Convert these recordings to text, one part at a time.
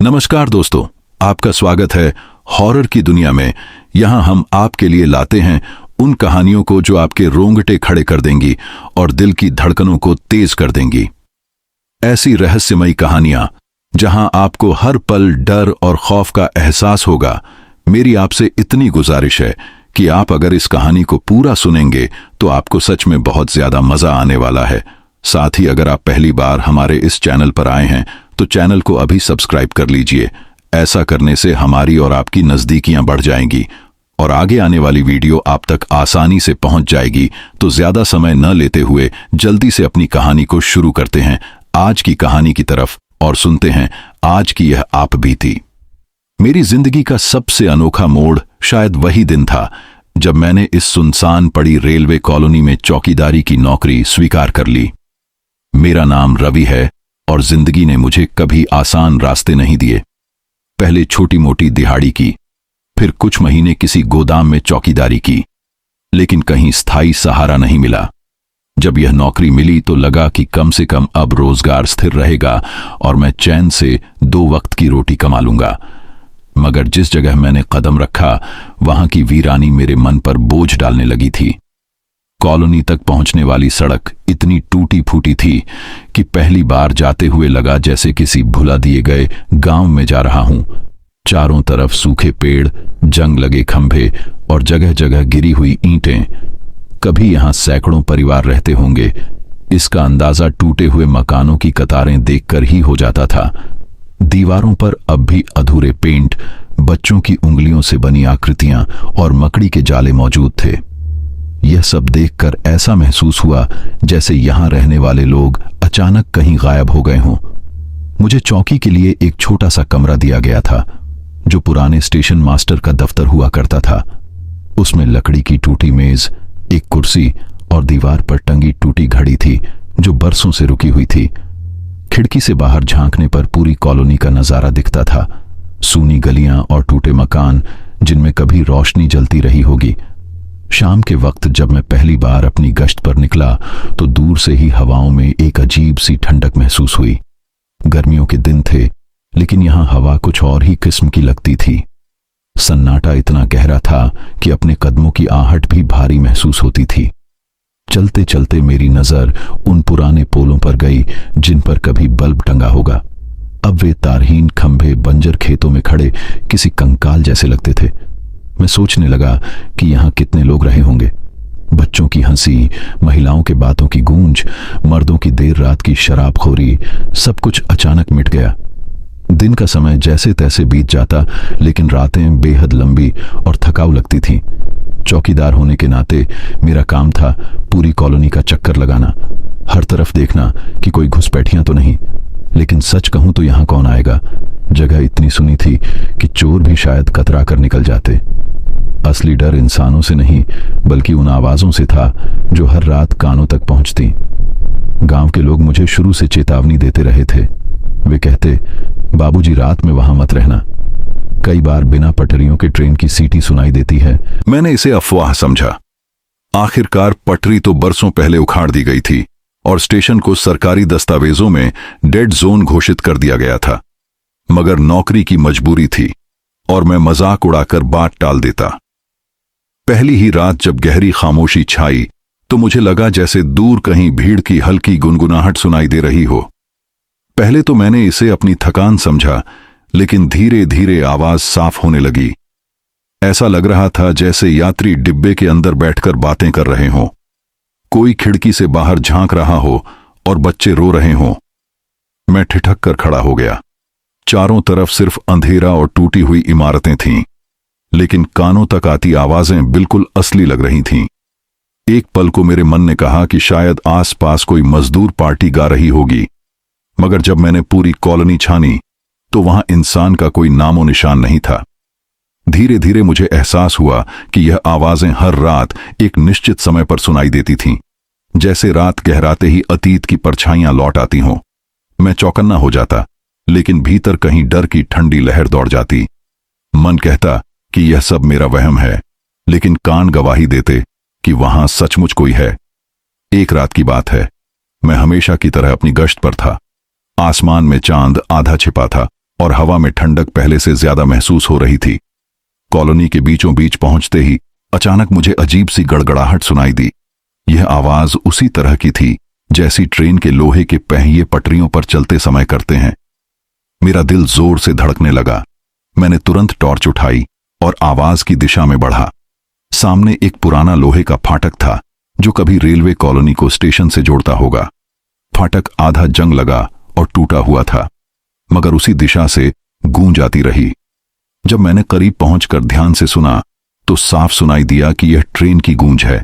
नमस्कार दोस्तों, आपका स्वागत है हॉरर की दुनिया में। यहाँ हम आपके लिए लाते हैं उन कहानियों को जो आपके रोंगटे खड़े कर देंगी और दिल की धड़कनों को तेज कर देंगी। ऐसी रहस्यमयी कहानियां जहां आपको हर पल डर और खौफ का एहसास होगा। मेरी आपसे इतनी गुजारिश है कि आप अगर इस कहानी को पूरा सुनेंगे तो आपको सच में बहुत ज्यादा मजा आने वाला है। साथ ही अगर आप पहली बार हमारे इस चैनल पर आए हैं तो चैनल को अभी सब्सक्राइब कर लीजिए। ऐसा करने से हमारी और आपकी नजदीकियां बढ़ जाएंगी और आगे आने वाली वीडियो आप तक आसानी से पहुंच जाएगी। तो ज्यादा समय न लेते हुए जल्दी से अपनी कहानी को शुरू करते हैं आज की कहानी की तरफ और सुनते हैं आज की यह आप बीती। मेरी जिंदगी का सबसे अनोखा मोड़ शायद वही दिन था जब मैंने इस सुनसान पड़ी रेलवे कॉलोनी में चौकीदारी की नौकरी स्वीकार कर ली। मेरा नाम रवि है और जिंदगी ने मुझे कभी आसान रास्ते नहीं दिए। पहले छोटी मोटी दिहाड़ी की, फिर कुछ महीने किसी गोदाम में चौकीदारी की, लेकिन कहीं स्थायी सहारा नहीं मिला। जब यह नौकरी मिली तो लगा कि कम से कम अब रोजगार स्थिर रहेगा और मैं चैन से 2 वक्त की रोटी कमा लूंगा। मगर जिस जगह मैंने कदम रखा वहां की वीरानी मेरे मन पर बोझ डालने लगी थी। कॉलोनी तक पहुंचने वाली सड़क इतनी टूटी फूटी थी कि पहली बार जाते हुए लगा जैसे किसी भुला दिए गए गांव में जा रहा हूं। चारों तरफ सूखे पेड़, जंग लगे खंभे और जगह जगह गिरी हुई ईंटें। कभी यहां सैकड़ों परिवार रहते होंगे, इसका अंदाजा टूटे हुए मकानों की कतारें देखकर ही हो जाता था। दीवारों पर अब भी अधूरे पेंट, बच्चों की उंगलियों से बनी आकृतियां और मकड़ी के जाले मौजूद थे। यह सब देखकर ऐसा महसूस हुआ जैसे यहां रहने वाले लोग अचानक कहीं गायब हो गए हों। मुझे चौकी के लिए एक छोटा सा कमरा दिया गया था जो पुराने स्टेशन मास्टर का दफ्तर हुआ करता था। उसमें लकड़ी की टूटी मेज, एक कुर्सी और दीवार पर टंगी टूटी घड़ी थी जो बरसों से रुकी हुई थी। खिड़की से बाहर झांकने पर पूरी कॉलोनी का नजारा दिखता था। सूनी गलियां और टूटे मकान जिनमें कभी रोशनी जलती रही होगी। शाम के वक्त जब मैं पहली बार अपनी गश्त पर निकला तो दूर से ही हवाओं में एक अजीब सी ठंडक महसूस हुई। गर्मियों के दिन थे लेकिन यहां हवा कुछ और ही किस्म की लगती थी। सन्नाटा इतना गहरा था कि अपने कदमों की आहट भी भारी महसूस होती थी। चलते चलते मेरी नजर उन पुराने पोलों पर गई जिन पर कभी बल्ब टंगा होगा। अब वे तारहीन खंभे बंजर खेतों में खड़े किसी कंकाल जैसे लगते थे। मैं सोचने लगा कि यहां कितने लोग रहे होंगे। बच्चों की हंसी, महिलाओं के बातों की गूंज, मर्दों की देर रात की शराबखोरी, सब कुछ अचानक मिट गया। दिन का समय जैसे तैसे बीत जाता लेकिन रातें बेहद लंबी और थकाऊ लगती थीं। चौकीदार होने के नाते मेरा काम था पूरी कॉलोनी का चक्कर लगाना, हर तरफ देखना कि कोई घुसपैठियां तो नहीं। लेकिन सच कहूं तो यहां कौन आएगा। जगह इतनी सुनी थी कि चोर भी शायद कतरा कर निकल जाते। असली डर इंसानों से नहीं बल्कि उन आवाजों से था जो हर रात कानों तक पहुंचती। गांव के लोग मुझे शुरू से चेतावनी देते रहे थे। वे कहते, बाबूजी रात में वहां मत रहना। कई बार बिना पटरियों के ट्रेन की सीटी सुनाई देती है। मैंने इसे अफवाह समझा। आखिरकार पटरी तो बरसों पहले उखाड़ दी गई थी और स्टेशन को सरकारी दस्तावेजों में डेड जोन घोषित कर दिया गया था। मगर नौकरी की मजबूरी थी और मैं मजाक उड़ाकर बात टाल देता। पहली ही रात जब गहरी खामोशी छाई तो मुझे लगा जैसे दूर कहीं भीड़ की हल्की गुनगुनाहट सुनाई दे रही हो। पहले तो मैंने इसे अपनी थकान समझा, लेकिन धीरे धीरे आवाज साफ होने लगी। ऐसा लग रहा था जैसे यात्री डिब्बे के अंदर बैठकर बातें कर रहे हों। कोई खिड़की से बाहर झांक रहा हो और बच्चे रो रहे हों। मैं ठिठक कर खड़ा हो गया। चारों तरफ सिर्फ अंधेरा और टूटी हुई इमारतें थीं, लेकिन कानों तक आती आवाजें बिल्कुल असली लग रही थीं। एक पल को मेरे मन ने कहा कि शायद आसपास कोई मजदूर पार्टी गा रही होगी, मगर जब मैंने पूरी कॉलोनी छानी तो वहां इंसान का कोई नामो निशान नहीं था। धीरे धीरे मुझे एहसास हुआ कि यह आवाजें हर रात एक निश्चित समय पर सुनाई देती थीं, जैसे रात गहराते ही अतीत की परछाइयां लौट आती हों। मैं चौकन्ना हो जाता, लेकिन भीतर कहीं डर की ठंडी लहर दौड़ जाती। मन कहता कि यह सब मेरा वहम है, लेकिन कान गवाही देते कि वहां सचमुच कोई है। एक रात की बात है, मैं हमेशा की तरह अपनी गश्त पर था। आसमान में चांद आधा छिपा था और हवा में ठंडक पहले से ज्यादा महसूस हो रही थी। कॉलोनी के बीचों बीच पहुंचते ही अचानक मुझे अजीब सी गड़गड़ाहट सुनाई दी। यह आवाज उसी तरह की थी जैसी ट्रेन के लोहे के पहिए पटरियों पर चलते समय करते हैं। मेरा दिल जोर से धड़कने लगा। मैंने तुरंत टॉर्च उठाई और आवाज की दिशा में बढ़ा। सामने एक पुराना लोहे का फाटक था जो कभी रेलवे कॉलोनी को स्टेशन से जोड़ता होगा। फाटक आधा जंग लगा और टूटा हुआ था, मगर उसी दिशा से गूंज आती रही। जब मैंने करीब पहुंचकर ध्यान से सुना तो साफ सुनाई दिया कि यह ट्रेन की गूंज है।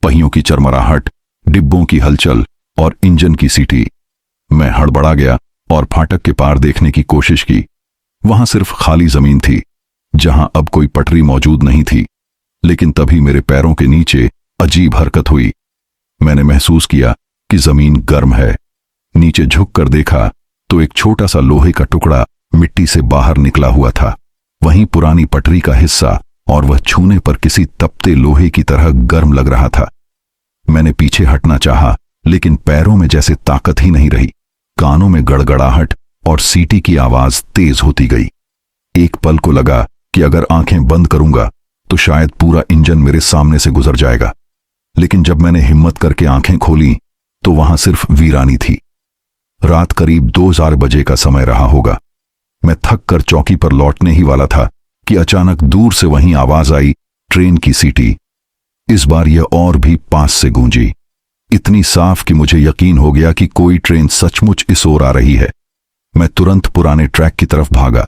पहियों की चरमराहट, डिब्बों की हलचल और इंजन की सीटी। मैं हड़बड़ा गया और फाटक के पार देखने की कोशिश की। वहां सिर्फ खाली जमीन थी जहां अब कोई पटरी मौजूद नहीं थी। लेकिन तभी मेरे पैरों के नीचे अजीब हरकत हुई। मैंने महसूस किया कि जमीन गर्म है। नीचे झुककर देखा तो एक छोटा सा लोहे का टुकड़ा मिट्टी से बाहर निकला हुआ था। वहीं पुरानी पटरी का हिस्सा, और वह छूने पर किसी तपते लोहे की तरह गर्म लग रहा था। मैंने पीछे हटना चाहा, लेकिन पैरों में जैसे ताकत ही नहीं रही। कानों में गड़गड़ाहट और सीटी की आवाज तेज होती गई। एक पल को लगा कि अगर आंखें बंद करूंगा तो शायद पूरा इंजन मेरे सामने से गुजर जाएगा। लेकिन जब मैंने हिम्मत करके आंखें खोली तो वहां सिर्फ वीरानी थी। रात करीब 2 बजे का समय रहा होगा। मैं थक कर चौकी पर लौटने ही वाला था कि अचानक दूर से वहीं आवाज आई, ट्रेन की सीटी। इस बार यह और भी पास से गूंजी, इतनी साफ कि मुझे यकीन हो गया कि कोई ट्रेन सचमुच इस ओर आ रही है। मैं तुरंत पुराने ट्रैक की तरफ भागा,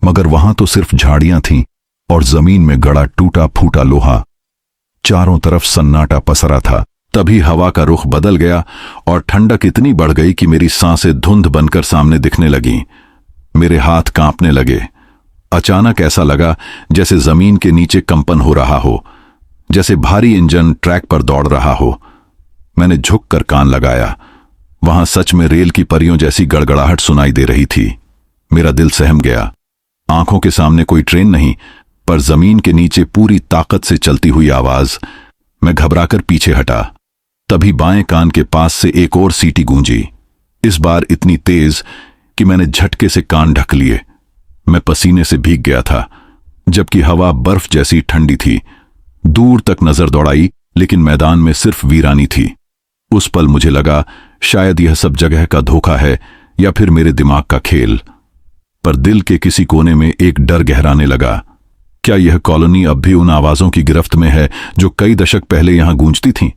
मगर वहां तो सिर्फ झाड़ियां थीं और जमीन में गड़ा टूटा फूटा लोहा। चारों तरफ सन्नाटा पसरा था। तभी हवा का रुख बदल गया और ठंडक इतनी बढ़ गई कि मेरी सांसें धुंध बनकर सामने दिखने लगीं। मेरे हाथ कांपने लगे। अचानक ऐसा लगा जैसे जमीन के नीचे कंपन हो रहा हो, जैसे भारी इंजन ट्रैक पर दौड़ रहा हो। मैंने झुककर कान लगाया। वहां सच में रेल की परियों जैसी गड़गड़ाहट सुनाई दे रही थी। मेरा दिल सहम गया। आंखों के सामने कोई ट्रेन नहीं, पर जमीन के नीचे पूरी ताकत से चलती हुई आवाज। मैं घबराकर पीछे हटा। तभी बाएं कान के पास से एक और सीटी गूंजी, इस बार इतनी तेज कि मैंने झटके से कान ढक लिए। मैं पसीने से भीग गया था, जबकि हवा बर्फ जैसी ठंडी थी। दूर तक नजर दौड़ाई, लेकिन मैदान में सिर्फ वीरानी थी। उस पल मुझे लगा शायद यह सब जगह का धोखा है या फिर मेरे दिमाग का खेल। पर दिल के किसी कोने में एक डर गहराने लगा। क्या यह कॉलोनी अब भी उन आवाजों की गिरफ्त में है जो कई दशक पहले यहां गूंजती थीं?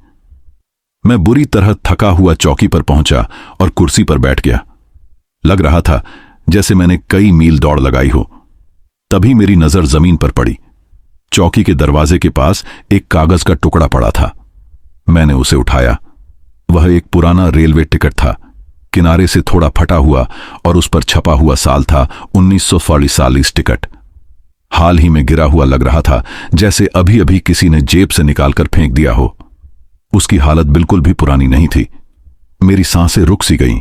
मैं बुरी तरह थका हुआ चौकी पर पहुंचा और कुर्सी पर बैठ गया। लग रहा था जैसे मैंने कई मील दौड़ लगाई हो। तभी मेरी नजर जमीन पर पड़ी। चौकी के दरवाजे के पास एक कागज का टुकड़ा पड़ा था। मैंने उसे उठाया। वह एक पुराना रेलवे टिकट था, किनारे से थोड़ा फटा हुआ, और उस पर छपा हुआ साल था 1940 टिकट। हाल ही में गिरा हुआ लग रहा था, जैसे अभी अभी किसी ने जेब से निकालकर फेंक दिया हो। उसकी हालत बिल्कुल भी पुरानी नहीं थी। मेरी सांसें रुक सी गईं।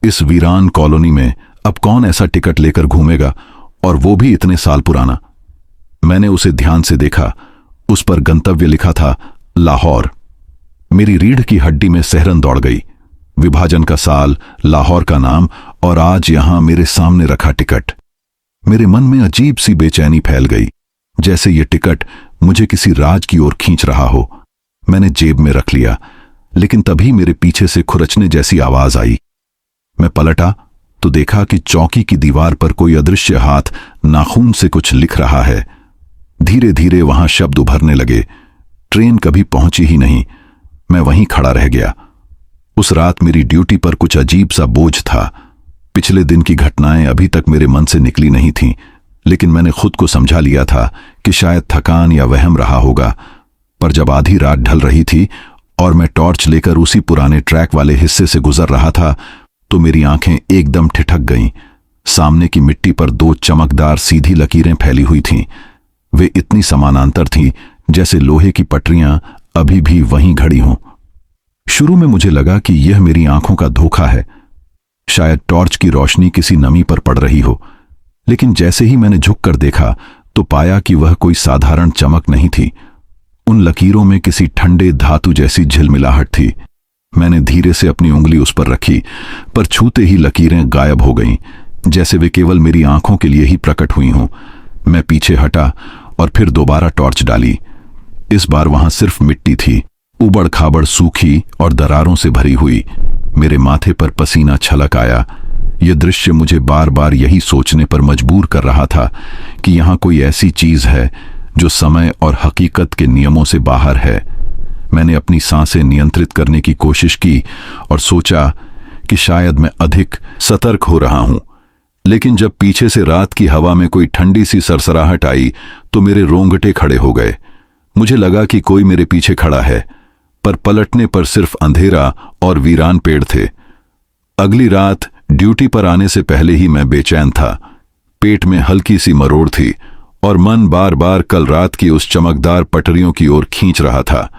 इस वीरान कॉलोनी में अब कौन ऐसा टिकट लेकर घूमेगा, और वो भी इतने साल पुराना। मैंने उसे ध्यान से देखा। उस पर गंतव्य लिखा था, लाहौर। मेरी रीढ़ की हड्डी में सिहरन दौड़ गई। विभाजन का साल, लाहौर का नाम, और आज यहां मेरे सामने रखा टिकट। मेरे मन में अजीब सी बेचैनी फैल गई, जैसे ये टिकट मुझे किसी राज की ओर खींच रहा हो। मैंने जेब में रख लिया, लेकिन तभी मेरे पीछे से खुरचने जैसी आवाज आई। मैं पलटा तो देखा कि चौकी की दीवार पर कोई अदृश्य हाथ नाखून से कुछ लिख रहा है। धीरे धीरे वहां शब्द उभरने लगे। ट्रेन कभी पहुंची ही नहीं। मैं वहीं खड़ा रह गया। उस रात मेरी ड्यूटी पर कुछ अजीब सा बोझ था। पिछले दिन की घटनाएं अभी तक मेरे मन से निकली नहीं थीं, लेकिन मैंने खुद को समझा लिया था कि शायद थकान या वहम रहा होगा। पर जब आधी रात ढल रही थी और मैं टॉर्च लेकर उसी पुराने ट्रैक वाले हिस्से से गुजर रहा था, तो मेरी आंखें एकदम ठिठक गईं। सामने की मिट्टी पर 2 चमकदार सीधी लकीरें फैली हुई थीं। वे इतनी समानांतर थीं जैसे लोहे की पटरियां अभी भी वहीं खड़ी हों। शुरू में मुझे लगा कि यह मेरी आंखों का धोखा है, शायद टॉर्च की रोशनी किसी नमी पर पड़ रही हो। लेकिन जैसे ही मैंने झुककर देखा तो पाया कि वह कोई साधारण चमक नहीं थी। उन लकीरों में किसी ठंडे धातु जैसी झिलमिलाहट थी। मैंने धीरे से अपनी उंगली उस पर रखी, पर छूते ही लकीरें गायब हो गईं। जैसे वे केवल मेरी आंखों के लिए ही प्रकट हुई हों। मैं पीछे हटा और फिर दोबारा टॉर्च डाली। इस बार वहां सिर्फ मिट्टी थी, उबड़ खाबड़, सूखी और दरारों से भरी हुई। मेरे माथे पर पसीना छलक आया। यह दृश्य मुझे बार बार यही सोचने पर मजबूर कर रहा था कि यहां कोई ऐसी चीज है जो समय और हकीकत के नियमों से बाहर है। मैंने अपनी सांसें नियंत्रित करने की कोशिश की और सोचा कि शायद मैं अधिक सतर्क हो रहा हूं। लेकिन जब पीछे से रात की हवा में कोई ठंडी सी सरसराहट आई तो मेरे रोंगटे खड़े हो गए। मुझे लगा कि कोई मेरे पीछे खड़ा है, पर पलटने पर सिर्फ अंधेरा और वीरान पेड़ थे। अगली रात ड्यूटी पर आने से पहले ही मैं बेचैन था। पेट में हल्की सी मरोड़ थी और मन बार बार कल रात की उस चमकदार पटरियों की ओर खींच रहा था।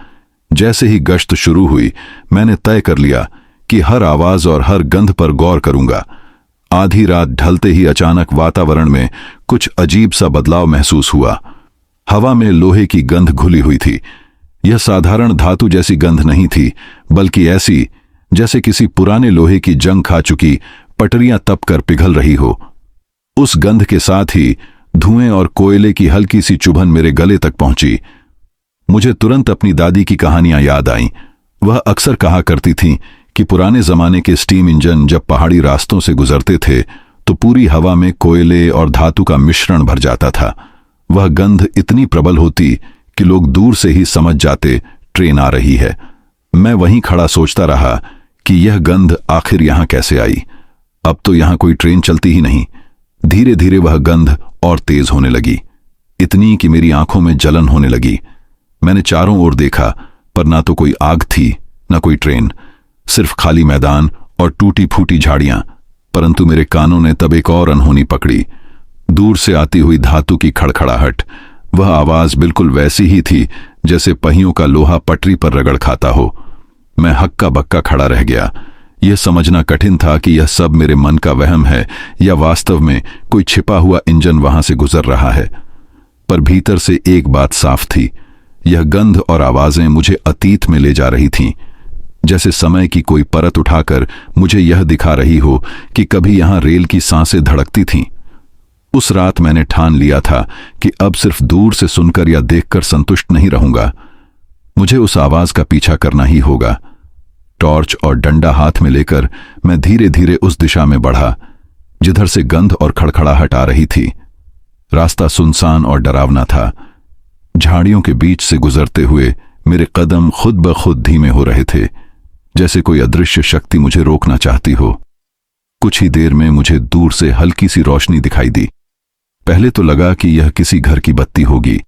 जैसे ही गश्त शुरू हुई, मैंने तय कर लिया कि हर आवाज और हर गंध पर गौर करूंगा। आधी रात ढलते ही अचानक वातावरण में कुछ अजीब सा बदलाव महसूस हुआ। हवा में लोहे की गंध घुली हुई थी। यह साधारण धातु जैसी गंध नहीं थी, बल्कि ऐसी जैसे किसी पुराने लोहे की जंग खा चुकी पटरियां तपकर पिघल रही हो। उस गंध के साथ ही धुएं और कोयले की हल्की सी चुभन मेरे गले तक पहुंची। मुझे तुरंत अपनी दादी की कहानियां याद आईं। वह अक्सर कहा करती थीं कि पुराने जमाने के स्टीम इंजन जब पहाड़ी रास्तों से गुजरते थे तो पूरी हवा में कोयले और धातु का मिश्रण भर जाता था। वह गंध इतनी प्रबल होती कि लोग दूर से ही समझ जाते ट्रेन आ रही है। मैं वहीं खड़ा सोचता रहा कि यह गंध आखिर यहां कैसे आई। अब तो यहां कोई ट्रेन चलती ही नहीं। धीरे धीरे वह गंध और तेज होने लगी, इतनी कि मेरी आंखों में जलन होने लगी। मैंने चारों ओर देखा, पर ना तो कोई आग थी, ना कोई ट्रेन, सिर्फ खाली मैदान और टूटी फूटी झाड़ियां। परंतु मेरे कानों ने तब एक और अनहोनी पकड़ी। दूर से आती हुई धातु की खड़खड़ाहट। वह आवाज बिल्कुल वैसी ही थी जैसे पहियों का लोहा पटरी पर रगड़ खाता हो। मैं हक्का बक्का खड़ा रह गया। यह समझना कठिन था कि यह सब मेरे मन का वहम है या वास्तव में कोई छिपा हुआ इंजन वहां से गुजर रहा है। पर भीतर से एक बात साफ थी, यह गंध और आवाजें मुझे अतीत में ले जा रही थीं, जैसे समय की कोई परत उठाकर मुझे यह दिखा रही हो कि कभी यहां रेल की सांसें धड़कती थीं। उस रात मैंने ठान लिया था कि अब सिर्फ दूर से सुनकर या देखकर संतुष्ट नहीं रहूंगा। मुझे उस आवाज का पीछा करना ही होगा। टॉर्च और डंडा हाथ में लेकर मैं धीरे धीरे उस दिशा में बढ़ा जिधर से गंध और खड़खड़ाहट आ रही थी। रास्ता सुनसान और डरावना था। झाड़ियों के बीच से गुजरते हुए मेरे कदम खुद ब खुद धीमे हो रहे थे, जैसे कोई अदृश्य शक्ति मुझे रोकना चाहती हो। कुछ ही देर में मुझे दूर से हल्की सी रोशनी दिखाई दी। पहले तो लगा कि यह किसी घर की बत्ती होगी,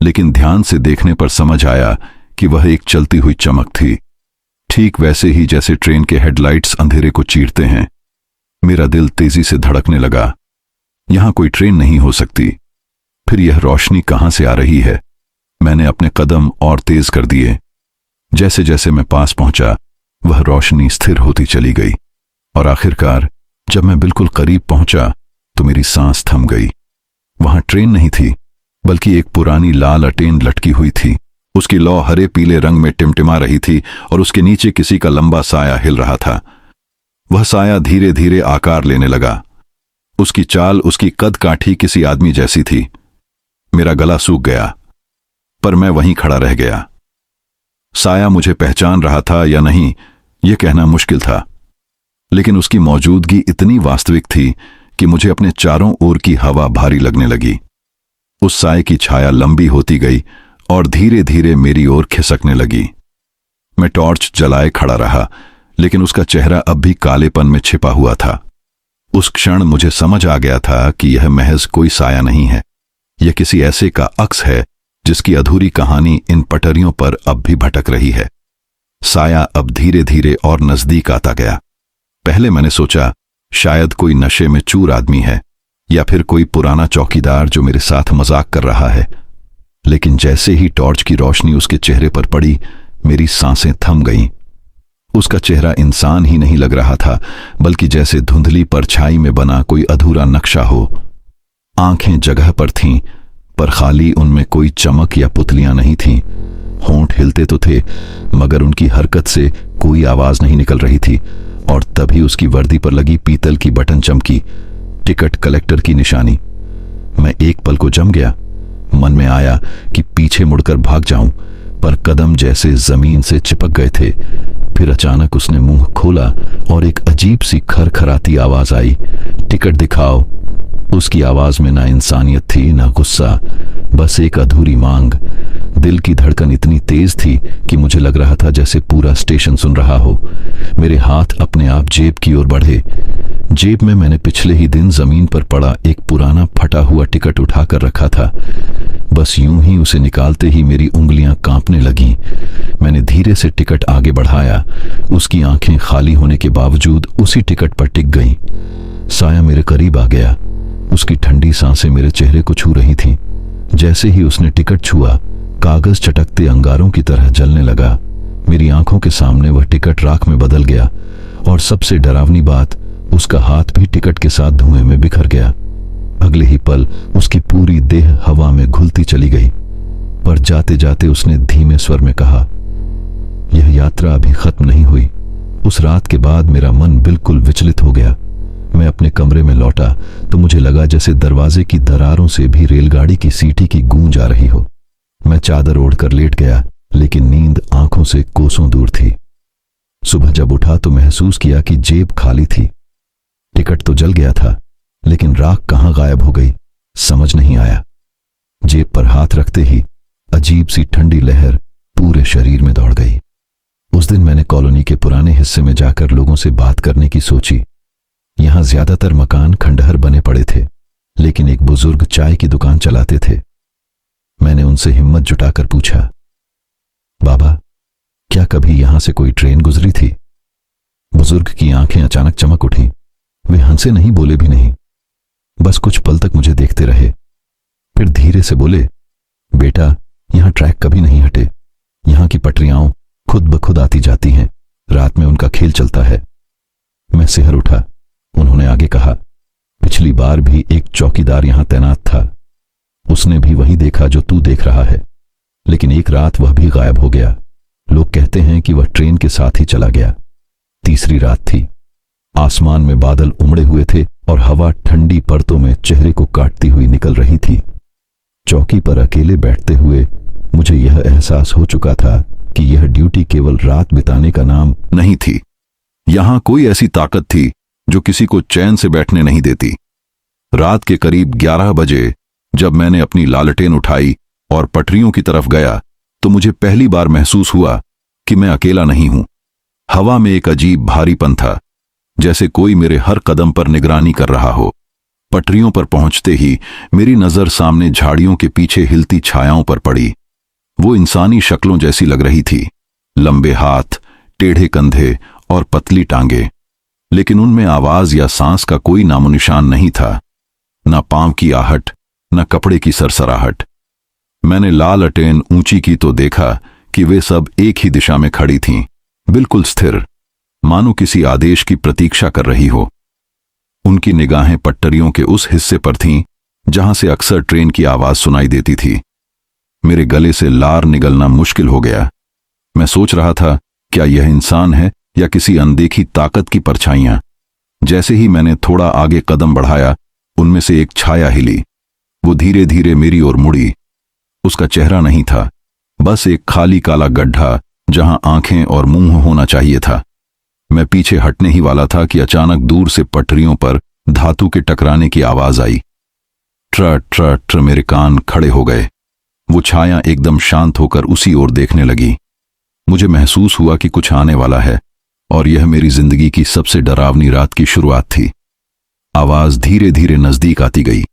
लेकिन ध्यान से देखने पर समझ आया कि वह एक चलती हुई चमक थी, ठीक वैसे ही जैसे ट्रेन के हेडलाइट्स अंधेरे को चीरते हैं। मेरा दिल तेजी से धड़कने लगा। यहां कोई ट्रेन नहीं हो सकती। फिर यह रोशनी कहां से आ रही है? मैंने अपने कदम और तेज कर दिए। जैसे जैसे मैं पास पहुंचा, वह रोशनी स्थिर होती चली गई और आखिरकार जब मैं बिल्कुल करीब पहुंचा तो मेरी सांस थम गई। वहां ट्रेन नहीं थी, बल्कि एक पुरानी लाल अटेन लटकी हुई थी। उसकी लौ हरे पीले रंग में टिमटिमा रही थी और उसके नीचे किसी का लंबा साया हिल रहा था। वह साया धीरे धीरे आकार लेने लगा। उसकी चाल, उसकी कद काठी किसी आदमी जैसी थी। मेरा गला सूख गया, पर मैं वहीं खड़ा रह गया। साया मुझे पहचान रहा था या नहीं, यह कहना मुश्किल था, लेकिन उसकी मौजूदगी इतनी वास्तविक थी कि मुझे अपने चारों ओर की हवा भारी लगने लगी। उस साए की छाया लंबी होती गई और धीरे धीरे मेरी ओर खिसकने लगी। मैं टॉर्च जलाए खड़ा रहा, लेकिन उसका चेहरा अब भी कालेपन में छिपा हुआ था। उस क्षण मुझे समझ आ गया था कि यह महज कोई साया नहीं है, यह किसी ऐसे का अक्स है जिसकी अधूरी कहानी इन पटरियों पर अब भी भटक रही है। साया अब धीरे धीरे और नजदीक आता गया। पहले मैंने सोचा शायद कोई नशे में चूर आदमी है या फिर कोई पुराना चौकीदार जो मेरे साथ मजाक कर रहा है, लेकिन जैसे ही टॉर्च की रोशनी उसके चेहरे पर पड़ी, मेरी सांसें थम गईं। उसका चेहरा इंसान ही नहीं लग रहा था, बल्कि जैसे धुंधली परछाई में बना कोई अधूरा नक्शा हो। आंखें जगह पर थीं, पर खाली, उनमें कोई चमक या पुतलियां नहीं थीं। होंठ हिलते तो थे, मगर उनकी हरकत से कोई आवाज नहीं निकल रही थी। और तभी उसकी वर्दी पर लगी पीतल की बटन चमकी। टिकट कलेक्टर की निशानी। मैं एक पल को जम गया। मन में आया कि पीछे मुड़कर भाग जाऊं, पर कदम जैसे जमीन से चिपक गए थे। फिर अचानक उसने मुंह खोला और एक अजीब सी खरखराती आवाज आई, टिकट दिखाओ। उसकी आवाज में ना इंसानियत थी ना गुस्सा, बस एक अधूरी मांग। दिल की धड़कन इतनी तेज थी कि मुझे लग रहा था जैसे पूरा स्टेशन सुन रहा हो। मेरे हाथ अपने आप जेब की ओर बढ़े। जेब में मैंने पिछले ही दिन जमीन पर पड़ा एक पुराना फटा हुआ टिकट उठाकर रखा था। बस यूं ही उसे निकालते ही मेरी उंगलियां कांपने लगीं। मैंने धीरे से टिकट आगे बढ़ाया। उसकी आंखें खाली होने के बावजूद उसी टिकट पर टिक गईं। साया मेरे करीब आ गया। उसकी ठंडी सांसें मेरे चेहरे को छू रही थीं। जैसे ही उसने टिकट छुआ, कागज चटकते अंगारों की तरह जलने लगा। मेरी आंखों के सामने वह टिकट राख में बदल गया और सबसे डरावनी बात, उसका हाथ भी टिकट के साथ धुएं में बिखर गया। अगले ही पल उसकी पूरी देह हवा में घुलती चली गई। पर जाते जाते उसने धीमे स्वर में कहा, यह यात्रा अभी खत्म नहीं हुई। उस रात के बाद मेरा मन बिल्कुल विचलित हो गया। मैं अपने कमरे में लौटा तो मुझे लगा जैसे दरवाजे की दरारों से भी रेलगाड़ी की सीटी की गूंज आ रही हो। मैं चादर ओढ़कर लेट गया, लेकिन नींद आंखों से कोसों दूर थी। सुबह जब उठा तो महसूस किया कि जेब खाली थी। टिकट तो जल गया था, लेकिन राख कहां गायब हो गई समझ नहीं आया। जेब पर हाथ रखते ही अजीब सी ठंडी लहर पूरे शरीर में दौड़ गई। उस दिन मैंने कॉलोनी के पुराने हिस्से में जाकर लोगों से बात करने की सोची। यहां ज्यादातर मकान खंडहर बने पड़े थे, लेकिन एक बुजुर्ग चाय की दुकान चलाते थे। मैंने उनसे हिम्मत जुटाकर पूछा, बाबा, क्या कभी यहां से कोई ट्रेन गुजरी थी? बुजुर्ग की आंखें अचानक चमक उठी। वे हंसे नहीं, बोले भी नहीं, बस कुछ पल तक मुझे देखते रहे। फिर धीरे से बोले, बेटा, यहां ट्रैक कभी नहीं हटे। यहां की पटरियां खुद ब खुद आती जाती हैं। रात में उनका खेल चलता है। मैं सिहर उठा। उन्होंने आगे कहा, पिछली बार भी एक चौकीदार यहां तैनात था। उसने भी वही देखा जो तू देख रहा है, लेकिन एक रात वह भी गायब हो गया। लोग कहते हैं कि वह ट्रेन के साथ ही चला गया। तीसरी रात थी। आसमान में बादल उमड़े हुए थे और हवा ठंडी परतों में चेहरे को काटती हुई निकल रही थी। चौकी पर अकेले बैठते हुए मुझे यह एहसास हो चुका था कि यह ड्यूटी केवल रात बिताने का नाम नहीं थी। यहां कोई ऐसी ताकत थी जो किसी को चैन से बैठने नहीं देती। रात के करीब 11 बजे जब मैंने अपनी लालटेन उठाई और पटरियों की तरफ गया, तो मुझे पहली बार महसूस हुआ कि मैं अकेला नहीं हूं। हवा में एक अजीब भारीपन था, जैसे कोई मेरे हर कदम पर निगरानी कर रहा हो। पटरियों पर पहुंचते ही मेरी नजर सामने झाड़ियों के पीछे हिलती छायाओं पर पड़ी। वो इंसानी शक्लों जैसी लग रही थी, लंबे हाथ, टेढ़े कंधे और पतली टांगे, लेकिन उनमें आवाज या सांस का कोई नामोनिशान नहीं था। न पांव की आहट, न कपड़े की सरसराहट। मैंने लाल अटेन ऊंची की तो देखा कि वे सब एक ही दिशा में खड़ी थीं, बिल्कुल स्थिर, मानो किसी आदेश की प्रतीक्षा कर रही हो। उनकी निगाहें पटरियों के उस हिस्से पर थीं जहां से अक्सर ट्रेन की आवाज सुनाई देती थी। मेरे गले से लार निगलना मुश्किल हो गया। मैं सोच रहा था, क्या यह इंसान है या किसी अनदेखी ताकत की परछाइयां। जैसे ही मैंने थोड़ा आगे कदम बढ़ाया, उनमें से एक छाया हिली। वो धीरे धीरे मेरी ओर मुड़ी। उसका चेहरा नहीं था, बस एक खाली काला गड्ढा जहां आंखें और मुंह होना चाहिए था। मैं पीछे हटने ही वाला था कि अचानक दूर से पटरियों पर धातु के टकराने की आवाज आई। ट्र ट्र ट्र मेरे कान खड़े हो गए। वो छाया एकदम शांत होकर उसी ओर देखने लगी। मुझे महसूस हुआ कि कुछ आने वाला है, और यह मेरी जिंदगी की सबसे डरावनी रात की शुरुआत थी। आवाज धीरे धीरे नजदीक आती गई।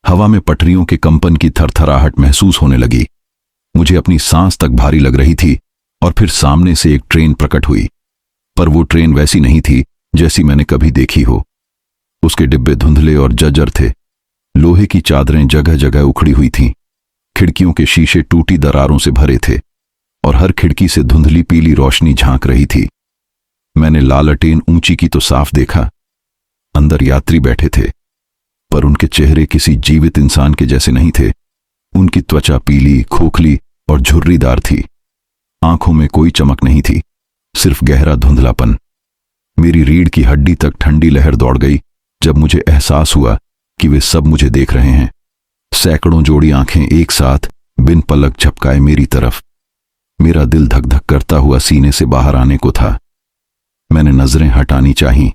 हवा में पटरियों के कंपन की थरथराहट महसूस होने लगी। मुझे अपनी सांस तक भारी लग रही थी। और फिर सामने से एक ट्रेन प्रकट हुई, पर वो ट्रेन वैसी नहीं थी जैसी मैंने कभी देखी हो। उसके डिब्बे धुंधले और जर्जर थे। लोहे की चादरें जगह जगह उखड़ी हुई थीं। खिड़कियों के शीशे टूटी दरारों से भरे थे और हर खिड़की से धुंधली पीली रोशनी झांक रही थी। मैंने लालटेन ऊंची की तो साफ देखा। अंदर यात्री बैठे थे, पर उनके चेहरे किसी जीवित इंसान के जैसे नहीं थे। उनकी त्वचा पीली, खोखली और झुर्रीदार थी। आंखों में कोई चमक नहीं थी, सिर्फ गहरा धुंधलापन। मेरी रीढ़ की हड्डी तक ठंडी लहर दौड़ गई, जब मुझे एहसास हुआ कि वे सब मुझे देख रहे हैं। सैकड़ों जोड़ी आंखें एक साथ बिन पलक झपकाए मेरी तरफ। मेरा दिल धक धक करता हुआ सीने से बाहर आने को था। मैंने नजरें हटानी चाहीं,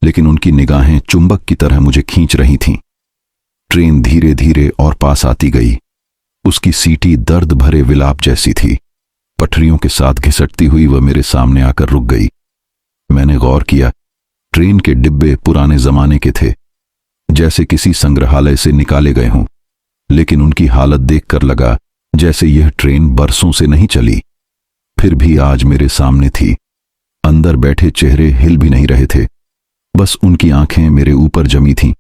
लेकिन उनकी निगाहें चुंबक की तरह मुझे खींच रही थीं। ट्रेन धीरे धीरे और पास आती गई। उसकी सीटी दर्द भरे विलाप जैसी थी। पटरियों के साथ घिसटती हुई वह मेरे सामने आकर रुक गई। मैंने गौर किया, ट्रेन के डिब्बे पुराने जमाने के थे, जैसे किसी संग्रहालय से निकाले गए हों, लेकिन उनकी हालत देखकर लगा जैसे यह ट्रेन बरसों से नहीं चली। फिर भी आज मेरे सामने थी। अंदर बैठे चेहरे हिल भी नहीं रहे थे, बस उनकी आंखें मेरे ऊपर जमी थीं।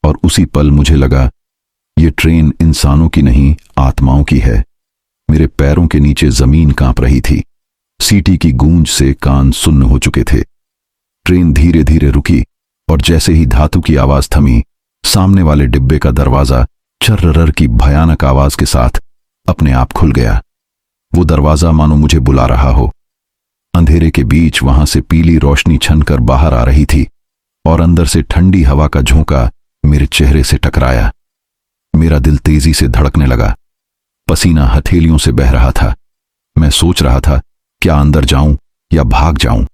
और उसी पल मुझे लगा, ये ट्रेन इंसानों की नहीं, आत्माओं की है। मेरे पैरों के नीचे जमीन कांप रही थी। सीटी की गूंज से कान सुन्न हो चुके थे। ट्रेन धीरे धीरे रुकी और जैसे ही धातु की आवाज थमी, सामने वाले डिब्बे का दरवाजा चर्रर की भयानक आवाज के साथ अपने आप खुल गया। वो दरवाजा मानो मुझे बुला रहा हो। अंधेरे के बीच वहां से पीली रोशनी छनकर बाहर आ रही थी और अंदर से ठंडी हवा का झोंका मेरे चेहरे से टकराया। मेरा दिल तेजी से धड़कने लगा। पसीना हथेलियों से बह रहा था। मैं सोच रहा था, क्या अंदर जाऊं या भाग जाऊं,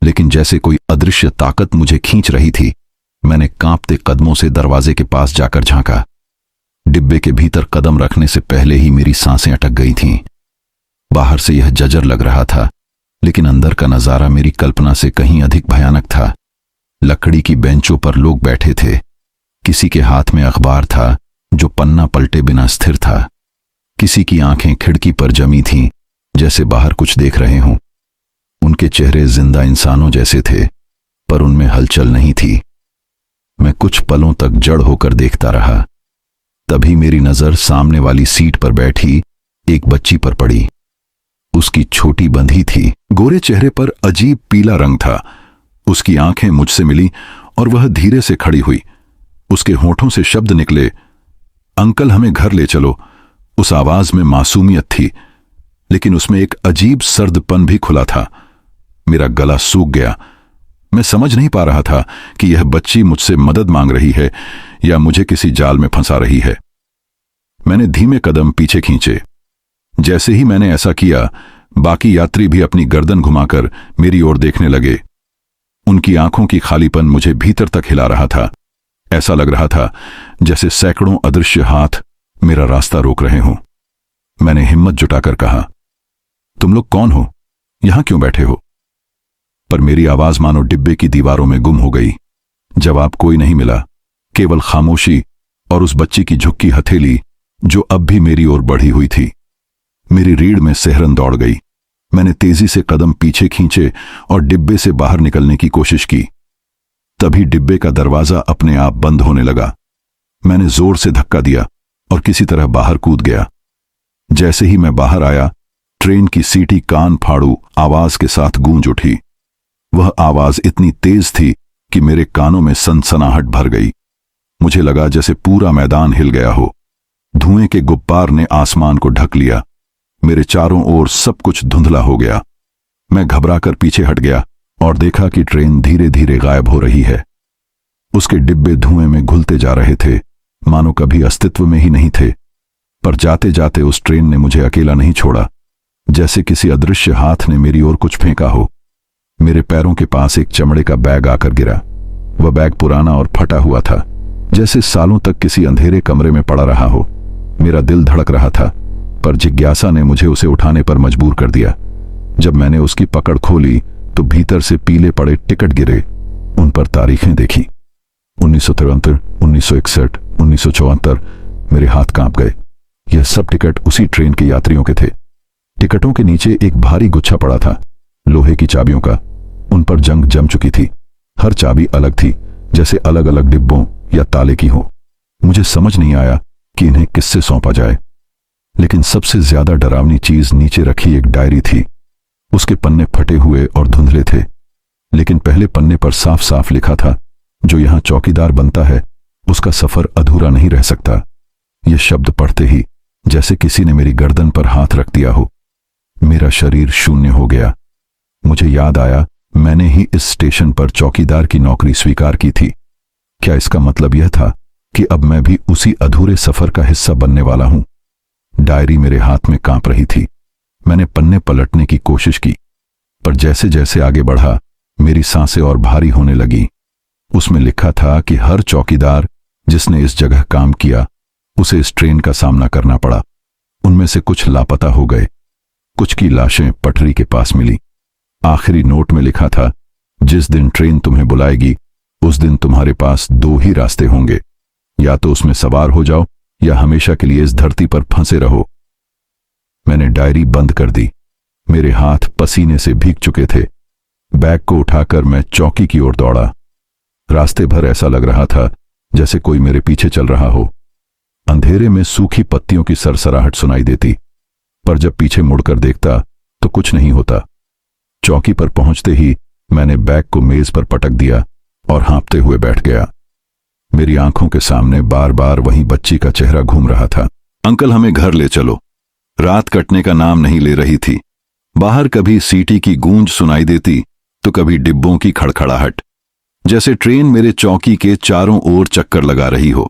लेकिन जैसे कोई अदृश्य ताकत मुझे खींच रही थी। मैंने कांपते कदमों से दरवाजे के पास जाकर झांका। डिब्बे के भीतर कदम रखने से पहले ही मेरी सांसें अटक गई थीं। बाहर से यह जजर लग रहा था, लेकिन अंदर का नजारा मेरी कल्पना से कहीं अधिक भयानक था। लकड़ी की बेंचों पर लोग बैठे थे। किसी के हाथ में अखबार था जो पन्ना पलटे बिना स्थिर था। किसी की आंखें खिड़की पर जमी थीं, जैसे बाहर कुछ देख रहे हों। उनके चेहरे जिंदा इंसानों जैसे थे, पर उनमें हलचल नहीं थी। मैं कुछ पलों तक जड़ होकर देखता रहा। तभी मेरी नजर सामने वाली सीट पर बैठी एक बच्ची पर पड़ी। उसकी छोटी बंधी थी। गोरे चेहरे पर अजीब पीला रंग था। उसकी आंखें मुझसे मिली और वह धीरे से खड़ी हुई। उसके होठों से शब्द निकले, अंकल हमें घर ले चलो। उस आवाज में मासूमियत थी, लेकिन उसमें एक अजीब सर्दपन भी खुला था। मेरा गला सूख गया। मैं समझ नहीं पा रहा था कि यह बच्ची मुझसे मदद मांग रही है या मुझे किसी जाल में फंसा रही है। मैंने धीमे कदम पीछे खींचे। जैसे ही मैंने ऐसा किया, बाकी यात्री भी अपनी गर्दन घुमाकर मेरी ओर देखने लगे। उनकी आंखों की खालीपन मुझे भीतर तक हिला रहा था। ऐसा लग रहा था जैसे सैकड़ों अदृश्य हाथ मेरा रास्ता रोक रहे हों। मैंने हिम्मत जुटाकर कहा, तुम लोग कौन हो? यहां क्यों बैठे हो? पर मेरी आवाज मानो डिब्बे की दीवारों में गुम हो गई। जवाब कोई नहीं मिला, केवल खामोशी और उस बच्ची की झुकी हथेली जो अब भी मेरी ओर बढ़ी हुई थी। मेरी रीढ़ में सिहरन दौड़ गई। मैंने तेजी से कदम पीछे खींचे और डिब्बे से बाहर निकलने की कोशिश की। तभी डिब्बे का दरवाजा अपने आप बंद होने लगा। मैंने जोर से धक्का दिया और किसी तरह बाहर कूद गया। जैसे ही मैं बाहर आया, ट्रेन की सीटी कान फाड़ू आवाज के साथ गूंज उठी। वह आवाज इतनी तेज थी कि मेरे कानों में सनसनाहट भर गई। मुझे लगा जैसे पूरा मैदान हिल गया हो। धुएं के गुब्बार ने आसमान को ढक लिया। मेरे चारों ओर सब कुछ धुंधला हो गया। मैं घबराकर पीछे हट गया और देखा कि ट्रेन धीरे धीरे गायब हो रही है। उसके डिब्बे धुएं में घुलते जा रहे थे, मानो कभी अस्तित्व में ही नहीं थे। पर जाते जाते उस ट्रेन ने मुझे अकेला नहीं छोड़ा। जैसे किसी अदृश्य हाथ ने मेरी ओर कुछ फेंका हो। मेरे पैरों के पास एक चमड़े का बैग आकर गिरा। वह बैग पुराना और फटा हुआ था, जैसे सालों तक किसी अंधेरे कमरे में पड़ा रहा हो। मेरा दिल धड़क रहा था, पर जिज्ञासा ने मुझे उसे उठाने पर मजबूर कर दिया। जब मैंने उसकी पकड़ खोली तो भीतर से पीले पड़े टिकट गिरे। उन पर तारीखें देखी, 1973, 1961, 1974। मेरे हाथ कांप गए। यह सब टिकट उसी ट्रेन के यात्रियों के थे। टिकटों के नीचे एक भारी गुच्छा पड़ा था, लोहे की चाबियों का। उन पर जंग जम चुकी थी। हर चाबी अलग थी, जैसे अलग अलग डिब्बों या ताले की हो। मुझे समझ नहीं आया कि इन्हें किससे सौंपा जाए। लेकिन सबसे ज्यादा डरावनी चीज नीचे रखी एक डायरी थी। उसके पन्ने फटे हुए और धुंधले थे, लेकिन पहले पन्ने पर साफ साफ लिखा था, जो यहां चौकीदार बनता है उसका सफर अधूरा नहीं रह सकता। यह शब्द पढ़ते ही जैसे किसी ने मेरी गर्दन पर हाथ रख दिया हो। मेरा शरीर शून्य हो गया। मुझे याद आया, मैंने ही इस स्टेशन पर चौकीदार की नौकरी स्वीकार की थी। क्या इसका मतलब यह था कि अब मैं भी उसी अधूरे सफर का हिस्सा बनने वाला हूं? डायरी मेरे हाथ में कांप रही थी। मैंने पन्ने पलटने की कोशिश की, पर जैसे जैसे आगे बढ़ा मेरी सांसें और भारी होने लगी। उसमें लिखा था कि हर चौकीदार जिसने इस जगह काम किया उसे इस ट्रेन का सामना करना पड़ा। उनमें से कुछ लापता हो गए, कुछ की लाशें पटरी के पास मिली। आखिरी नोट में लिखा था, जिस दिन ट्रेन तुम्हें बुलाएगी उस दिन तुम्हारे पास दो ही रास्ते होंगे, या तो उसमें सवार हो जाओ या हमेशा के लिए इस धरती पर फंसे रहो। मैंने डायरी बंद कर दी। मेरे हाथ पसीने से भीग चुके थे। बैग को उठाकर मैं चौकी की ओर दौड़ा। रास्ते भर ऐसा लग रहा था जैसे कोई मेरे पीछे चल रहा हो। अंधेरे में सूखी पत्तियों की सरसराहट सुनाई देती, पर जब पीछे मुड़कर देखता तो कुछ नहीं होता। चौकी पर पहुंचते ही मैंने बैग को मेज पर पटक दिया और हाँफते हुए बैठ गया। मेरी आंखों के सामने बार बार वही बच्ची का चेहरा घूम रहा था। अंकल, हमें घर ले चलो। रात कटने का नाम नहीं ले रही थी। बाहर कभी सीटी की गूंज सुनाई देती तो कभी डिब्बों की खड़खड़ाहट, जैसे ट्रेन मेरे चौकी के चारों ओर चक्कर लगा रही हो।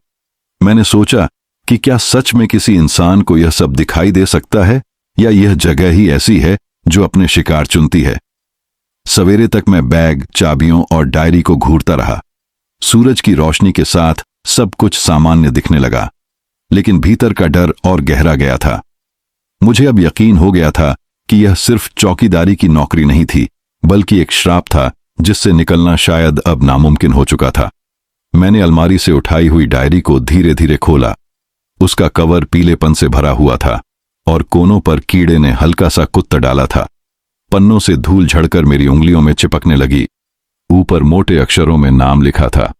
मैंने सोचा कि क्या सच में किसी इंसान को यह सब दिखाई दे सकता है, या यह जगह ही ऐसी है जो अपने शिकार चुनती है। सवेरे तक मैं बैग, चाबियों और डायरी को घूरता रहा। सूरज की रोशनी के साथ सब कुछ सामान्य दिखने लगा, लेकिन भीतर का डर और गहरा गया था। मुझे अब यकीन हो गया था कि यह सिर्फ चौकीदारी की नौकरी नहीं थी, बल्कि एक श्राप था जिससे निकलना शायद अब नामुमकिन हो चुका था। मैंने अलमारी से उठाई हुई डायरी को धीरे धीरे खोला। उसका कवर पीलेपन से भरा हुआ था और कोनों पर कीड़े ने हल्का सा कुत्ता डाला था। पन्नों से धूल झड़कर मेरी उंगलियों में चिपकने लगी। ऊपर मोटे अक्षरों में नाम लिखा था,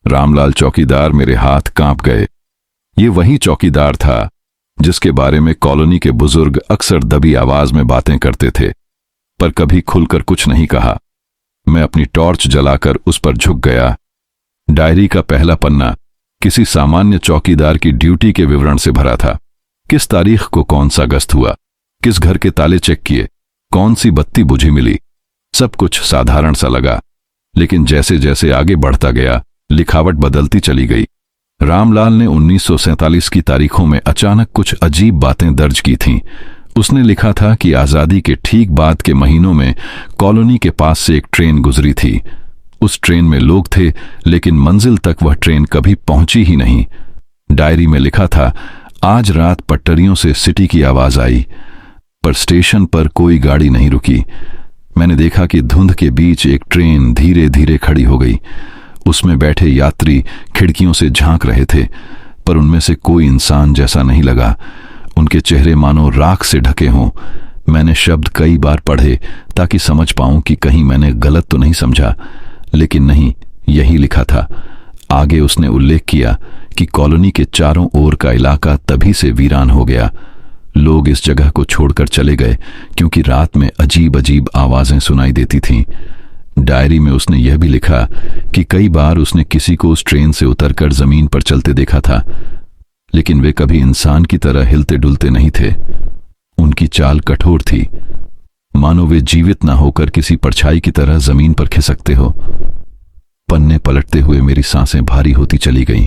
रामलाल चौकीदार। मेरे हाथ कांप गए। ये वही चौकीदार था जिसके बारे में कॉलोनी के बुजुर्ग अक्सर दबी आवाज में बातें करते थे, पर कभी खुलकर कुछ नहीं कहा। मैं अपनी टॉर्च जलाकर उस पर झुक गया। डायरी का पहला पन्ना किसी सामान्य चौकीदार की ड्यूटी के विवरण से भरा था। किस तारीख को कौन सा गश्त हुआ, किस घर के ताले चेक किए, कौन सी बत्ती बुझी मिली। सब कुछ साधारण सा लगा, लेकिन जैसे जैसे आगे बढ़ता गया लिखावट बदलती चली गई। रामलाल ने 1947 की तारीखों में अचानक कुछ अजीब बातें दर्ज की थीं। उसने लिखा था कि आजादी के ठीक बाद के महीनों में कॉलोनी के पास से एक ट्रेन गुजरी थी। उस ट्रेन में लोग थे, लेकिन मंजिल तक वह ट्रेन कभी पहुंची ही नहीं। डायरी में लिखा था, आज रात पटरियों से सिटी की आवाज आई, पर स्टेशन पर कोई गाड़ी नहीं रुकी। मैंने देखा कि धुंध के बीच एक ट्रेन धीरे धीरे खड़ी हो गई। उसमें बैठे यात्री खिड़कियों से झांक रहे थे, पर उनमें से कोई इंसान जैसा नहीं लगा। उनके चेहरे मानो राख से ढके हों। मैंने शब्द कई बार पढ़े ताकि समझ पाऊं कि कहीं मैंने गलत तो नहीं समझा, लेकिन नहीं, यही लिखा था। आगे उसने उल्लेख किया कि कॉलोनी के चारों ओर का इलाका तभी से वीरान हो गया। लोग इस जगह को छोड़कर चले गए क्योंकि रात में अजीब अजीब आवाजें सुनाई देती थीं। डायरी में उसने यह भी लिखा कि कई बार उसने किसी को उस ट्रेन से उतरकर जमीन पर चलते देखा था, लेकिन वे कभी इंसान की तरह हिलते डुलते नहीं थे। उनकी चाल कठोर थी, मानो वे जीवित ना होकर किसी परछाई की तरह जमीन पर खिसकते हो। पन्ने पलटते हुए मेरी सांसें भारी होती चली गईं।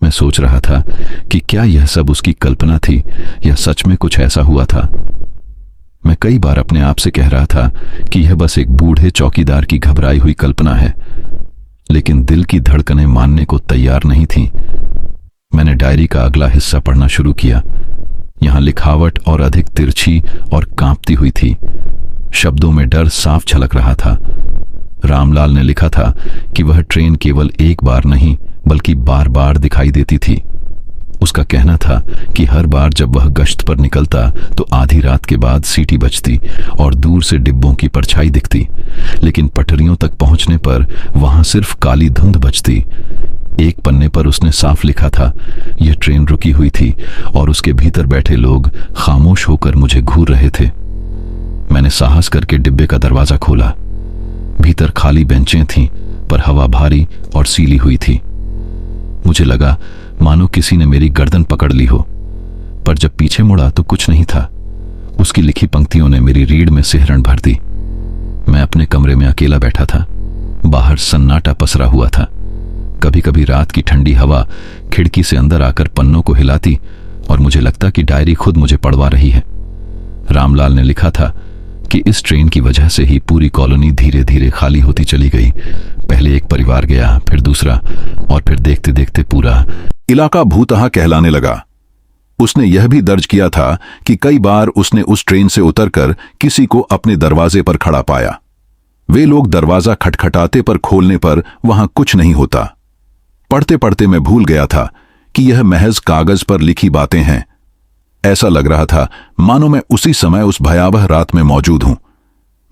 मैं सोच रहा था कि क्या यह सब उसकी कल्पना थी या सच में कुछ ऐसा हुआ था। मैं कई बार अपने आप से कह रहा था कि यह बस एक बूढ़े चौकीदार की घबराई हुई कल्पना है, लेकिन दिल की धड़कनें मानने को तैयार नहीं थीं। मैंने डायरी का अगला हिस्सा पढ़ना शुरू किया। यहां लिखावट और अधिक तिरछी और कांपती हुई थी। शब्दों में डर साफ झलक रहा था। रामलाल ने लिखा था कि वह ट्रेन केवल एक बार नहीं बल्कि बार बार दिखाई देती थी। उसका कहना था कि हर बार जब वह गश्त पर निकलता तो आधी रात के बाद सीटी बजती और दूर से डिब्बों की परछाई दिखती, लेकिन पटरियों तक पहुंचने पर वहां सिर्फ काली धुंध बजती। एक पन्ने पर उसने साफ लिखा था, यह ट्रेन रुकी हुई थी और उसके भीतर बैठे लोग खामोश होकर मुझे घूर रहे थे। मैंने साहस करके डिब्बे का दरवाजा खोला। भीतर खाली बेंचें थीं, पर हवा भारी और सीली हुई थी। मुझे लगा मानो किसी ने मेरी गर्दन पकड़ ली हो, पर जब पीछे मुड़ा तो कुछ नहीं था। उसकी लिखी पंक्तियों ने मेरी रीढ़ में सिहरन भर दी। मैं अपने कमरे में अकेला बैठा था। बाहर सन्नाटा पसरा हुआ था। कभी कभी रात की ठंडी हवा खिड़की से अंदर आकर पन्नों को हिलाती और मुझे लगता कि डायरी खुद मुझे पढ़वा रही है। रामलाल ने लिखा था कि इस ट्रेन की वजह से ही पूरी कॉलोनी धीरे धीरे खाली होती चली गई। पहले एक परिवार गया, फिर दूसरा, और फिर देखते देखते पूरा इलाका भूतहा कहलाने लगा। उसने यह भी दर्ज किया था कि कई बार उसने उस ट्रेन से उतरकर किसी को अपने दरवाजे पर खड़ा पाया। वे लोग दरवाजा खटखटाते पर खोलने पर वहां कुछ नहीं होता। पढ़ते पढ़ते मैं भूल गया था कि यह महज कागज पर लिखी बातें हैं। ऐसा लग रहा था मानो मैं उसी समय उस भयावह रात में मौजूद हूं।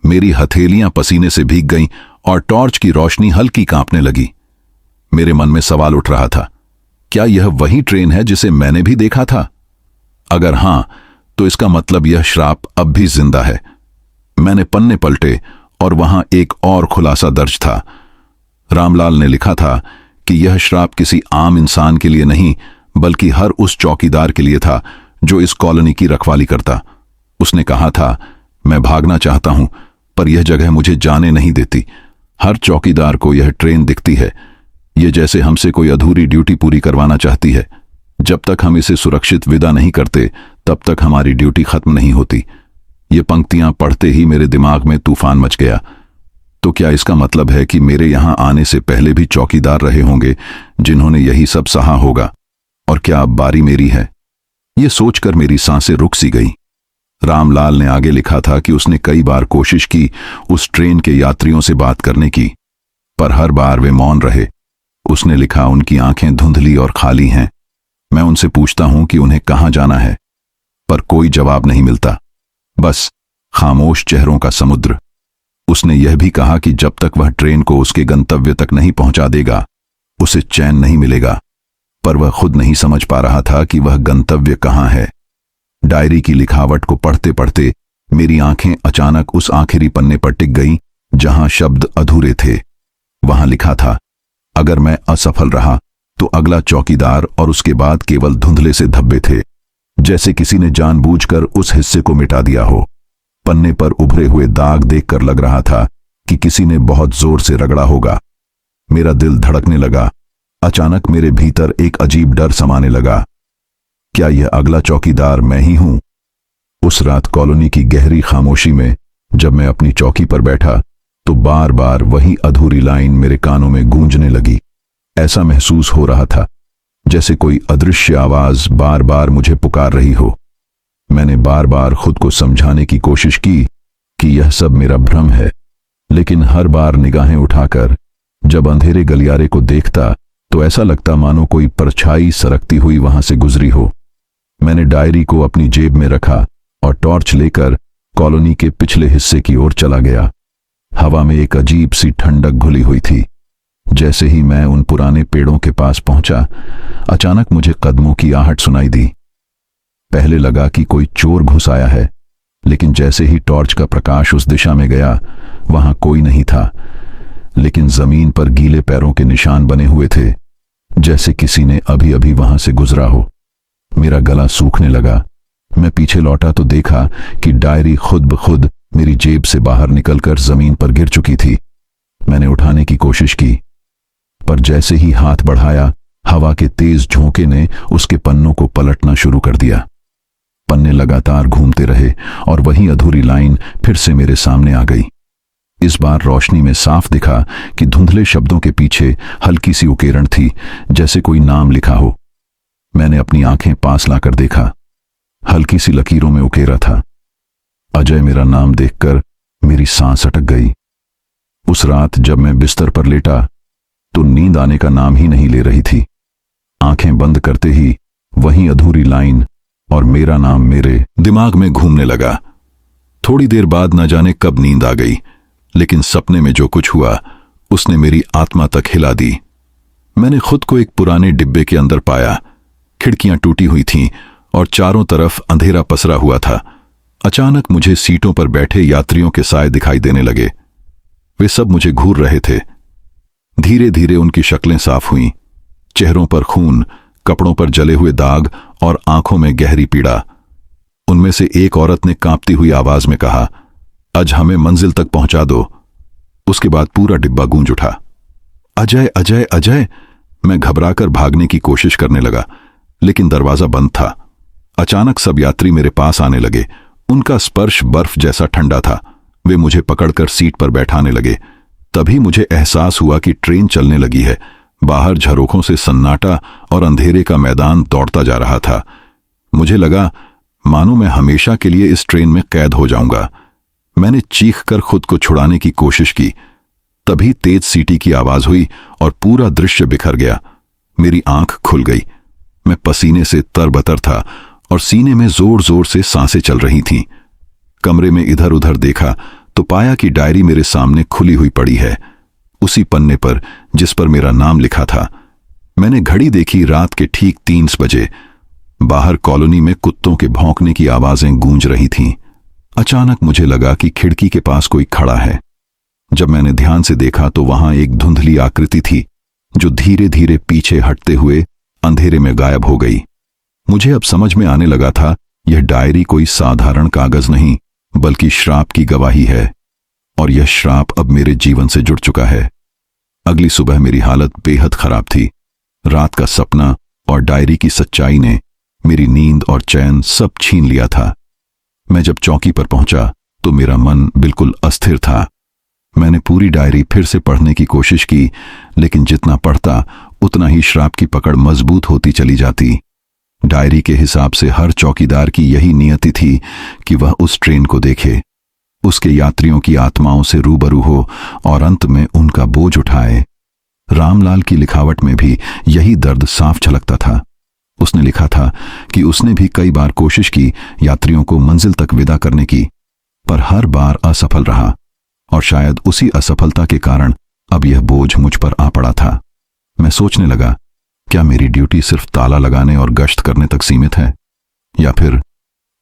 मेरी हथेलियां पसीने से भीग गईं और टॉर्च की रोशनी हल्की कांपने लगी। मेरे मन में सवाल उठ रहा था, क्या यह वही ट्रेन है जिसे मैंने भी देखा था? अगर हां, तो इसका मतलब यह श्राप अब भी जिंदा है। मैंने पन्ने पलटे और वहां एक और खुलासा दर्ज था। रामलाल ने लिखा था कि यह श्राप किसी आम इंसान के लिए नहीं, बल्कि हर उस चौकीदार के लिए था जो इस कॉलोनी की रखवाली करता। उसने कहा था, मैं भागना चाहता हूं, पर यह जगह मुझे जाने नहीं देती। हर चौकीदार को यह ट्रेन दिखती है। ये जैसे हमसे कोई अधूरी ड्यूटी पूरी करवाना चाहती है। जब तक हम इसे सुरक्षित विदा नहीं करते, तब तक हमारी ड्यूटी खत्म नहीं होती। ये पंक्तियां पढ़ते ही मेरे दिमाग में तूफान मच गया। तो क्या इसका मतलब है कि मेरे यहां आने से पहले भी चौकीदार रहे होंगे जिन्होंने यही सब सहा होगा? और क्या अब बारी मेरी है? ये सोचकर मेरी सांसें रुक सी गई। रामलाल ने आगे लिखा था कि उसने कई बार कोशिश की उस ट्रेन के यात्रियों से बात करने की, पर हर बार वे मौन रहे। उसने लिखा, उनकी आंखें धुंधली और खाली हैं। मैं उनसे पूछता हूं कि उन्हें कहां जाना है, पर कोई जवाब नहीं मिलता, बस खामोश चेहरों का समुद्र। उसने यह भी कहा कि जब तक वह ट्रेन को उसके गंतव्य तक नहीं पहुंचा देगा, उसे चैन नहीं मिलेगा, पर वह खुद नहीं समझ पा रहा था कि वह गंतव्य कहां है। डायरी की लिखावट को पढ़ते पढ़ते मेरी आंखें अचानक उस आखिरी पन्ने पर टिक गईं जहां शब्द अधूरे थे। वहां लिखा था, अगर मैं असफल रहा तो अगला चौकीदार, और उसके बाद केवल धुंधले से धब्बे थे, जैसे किसी ने जानबूझकर उस हिस्से को मिटा दिया हो। पन्ने पर उभरे हुए दाग देखकर लग रहा था कि किसी ने बहुत जोर से रगड़ा होगा। मेरा दिल धड़कने लगा। अचानक मेरे भीतर एक अजीब डर समाने लगा। क्या यह अगला चौकीदार मैं ही हूं? उस रात कॉलोनी की गहरी खामोशी में जब मैं अपनी चौकी पर बैठा, तो बार बार वही अधूरी लाइन मेरे कानों में गूंजने लगी। ऐसा महसूस हो रहा था जैसे कोई अदृश्य आवाज बार बार मुझे पुकार रही हो। मैंने बार बार खुद को समझाने की कोशिश की कि यह सब मेरा भ्रम है, लेकिन हर बार निगाहें उठाकर जब अंधेरे गलियारे को देखता तो ऐसा लगता मानो कोई परछाई सरकती हुई वहां से गुजरी हो। मैंने डायरी को अपनी जेब में रखा और टॉर्च लेकर कॉलोनी के पिछले हिस्से की ओर चला गया। हवा में एक अजीब सी ठंडक घुली हुई थी। जैसे ही मैं उन पुराने पेड़ों के पास पहुंचा, अचानक मुझे कदमों की आहट सुनाई दी। पहले लगा कि कोई चोर घुस आया है, लेकिन जैसे ही टॉर्च का प्रकाश उस दिशा में गया, वहां कोई नहीं था, लेकिन जमीन पर गीले पैरों के निशान बने हुए थे, जैसे किसी ने अभी अभी वहां से गुजरा हो। मेरा गला सूखने लगा। मैं पीछे लौटा तो देखा कि डायरी खुद ब खुद मेरी जेब से बाहर निकलकर जमीन पर गिर चुकी थी। मैंने उठाने की कोशिश की, पर जैसे ही हाथ बढ़ाया, हवा के तेज झोंके ने उसके पन्नों को पलटना शुरू कर दिया। पन्ने लगातार घूमते रहे और वही अधूरी लाइन फिर से मेरे सामने आ गई। इस बार रोशनी में साफ दिखा कि धुंधले शब्दों के पीछे हल्की सी उकेरण थी, जैसे कोई नाम लिखा हो। मैंने अपनी आंखें पास लाकर देखा। हल्की सी लकीरों में उकेरा था। अजय मेरा नाम देखकर मेरी सांस अटक गई। उस रात जब मैं बिस्तर पर लेटा तो नींद आने का नाम ही नहीं ले रही थी। आंखें बंद करते ही वही अधूरी लाइन और मेरा नाम मेरे दिमाग में घूमने लगा। थोड़ी देर बाद न जाने कब नींद आ गई, लेकिन सपने में जो कुछ हुआ उसने मेरी आत्मा तक हिला दी। मैंने खुद को एक पुराने डिब्बे के अंदर पाया। खिड़कियां टूटी हुई थीं और चारों तरफ अंधेरा पसरा हुआ था। अचानक मुझे सीटों पर बैठे यात्रियों के साए दिखाई देने लगे। वे सब मुझे घूर रहे थे। धीरे धीरे उनकी शक्लें साफ हुईं। चेहरों पर खून, कपड़ों पर जले हुए दाग और आंखों में गहरी पीड़ा। उनमें से एक औरत ने कांपती हुई आवाज में कहा, आज हमें मंजिल तक पहुंचा दो। उसके बाद पूरा डिब्बा गूंज उठा। अजय, अजय, अजय! मैं घबराकर भागने की कोशिश करने लगा, लेकिन दरवाजा बंद था। अचानक सब यात्री मेरे पास आने लगे। उनका स्पर्श बर्फ जैसा ठंडा था। वे मुझे पकड़कर सीट पर बैठाने लगे। तभी मुझे एहसास हुआ कि ट्रेन चलने लगी है। बाहर झरोखों से सन्नाटा और अंधेरे का मैदान दौड़ता जा रहा था। मुझे लगा मानो मैं हमेशा के लिए इस ट्रेन में कैद हो जाऊंगा। मैंने चीखकर खुद को छुड़ाने की कोशिश की। तभी तेज सीटी की आवाज हुई और पूरा दृश्य बिखर गया। मेरी आंख खुल गई। मैं पसीने से तरबतर था और सीने में जोर जोर से सांसें चल रही थीं। कमरे में इधर उधर देखा तो पाया कि डायरी मेरे सामने खुली हुई पड़ी है, उसी पन्ने पर जिस पर मेरा नाम लिखा था। मैंने घड़ी देखी, रात के ठीक 3 बजे। बाहर कॉलोनी में कुत्तों के भौंकने की आवाजें गूंज रही थीं। अचानक मुझे लगा कि खिड़की के पास कोई खड़ा है। जब मैंने ध्यान से देखा तो वहां एक धुंधली आकृति थी जो धीरे धीरे पीछे हटते हुए अंधेरे में गायब हो गई। मुझे अब समझ में आने लगा था, यह डायरी कोई साधारण कागज नहीं बल्कि श्राप की गवाही है, और यह श्राप अब मेरे जीवन से जुड़ चुका है। अगली सुबह मेरी हालत बेहद खराब थी। रात का सपना और डायरी की सच्चाई ने मेरी नींद और चैन सब छीन लिया था। मैं जब चौकी पर पहुंचा तो मेरा मन बिल्कुल अस्थिर था। मैंने पूरी डायरी फिर से पढ़ने की कोशिश की, लेकिन जितना पढ़ता उतना ही श्राप की पकड़ मजबूत होती चली जाती। डायरी के हिसाब से हर चौकीदार की यही नियति थी कि वह उस ट्रेन को देखे, उसके यात्रियों की आत्माओं से रूबरू हो और अंत में उनका बोझ उठाए। रामलाल की लिखावट में भी यही दर्द साफ झलकता था। उसने लिखा था कि उसने भी कई बार कोशिश की यात्रियों को मंजिल तक विदा करने की, पर हर बार असफल रहा, और शायद उसी असफलता के कारण अब यह बोझ मुझ पर आ पड़ा था। मैं सोचने लगा, क्या मेरी ड्यूटी सिर्फ ताला लगाने और गश्त करने तक सीमित है, या फिर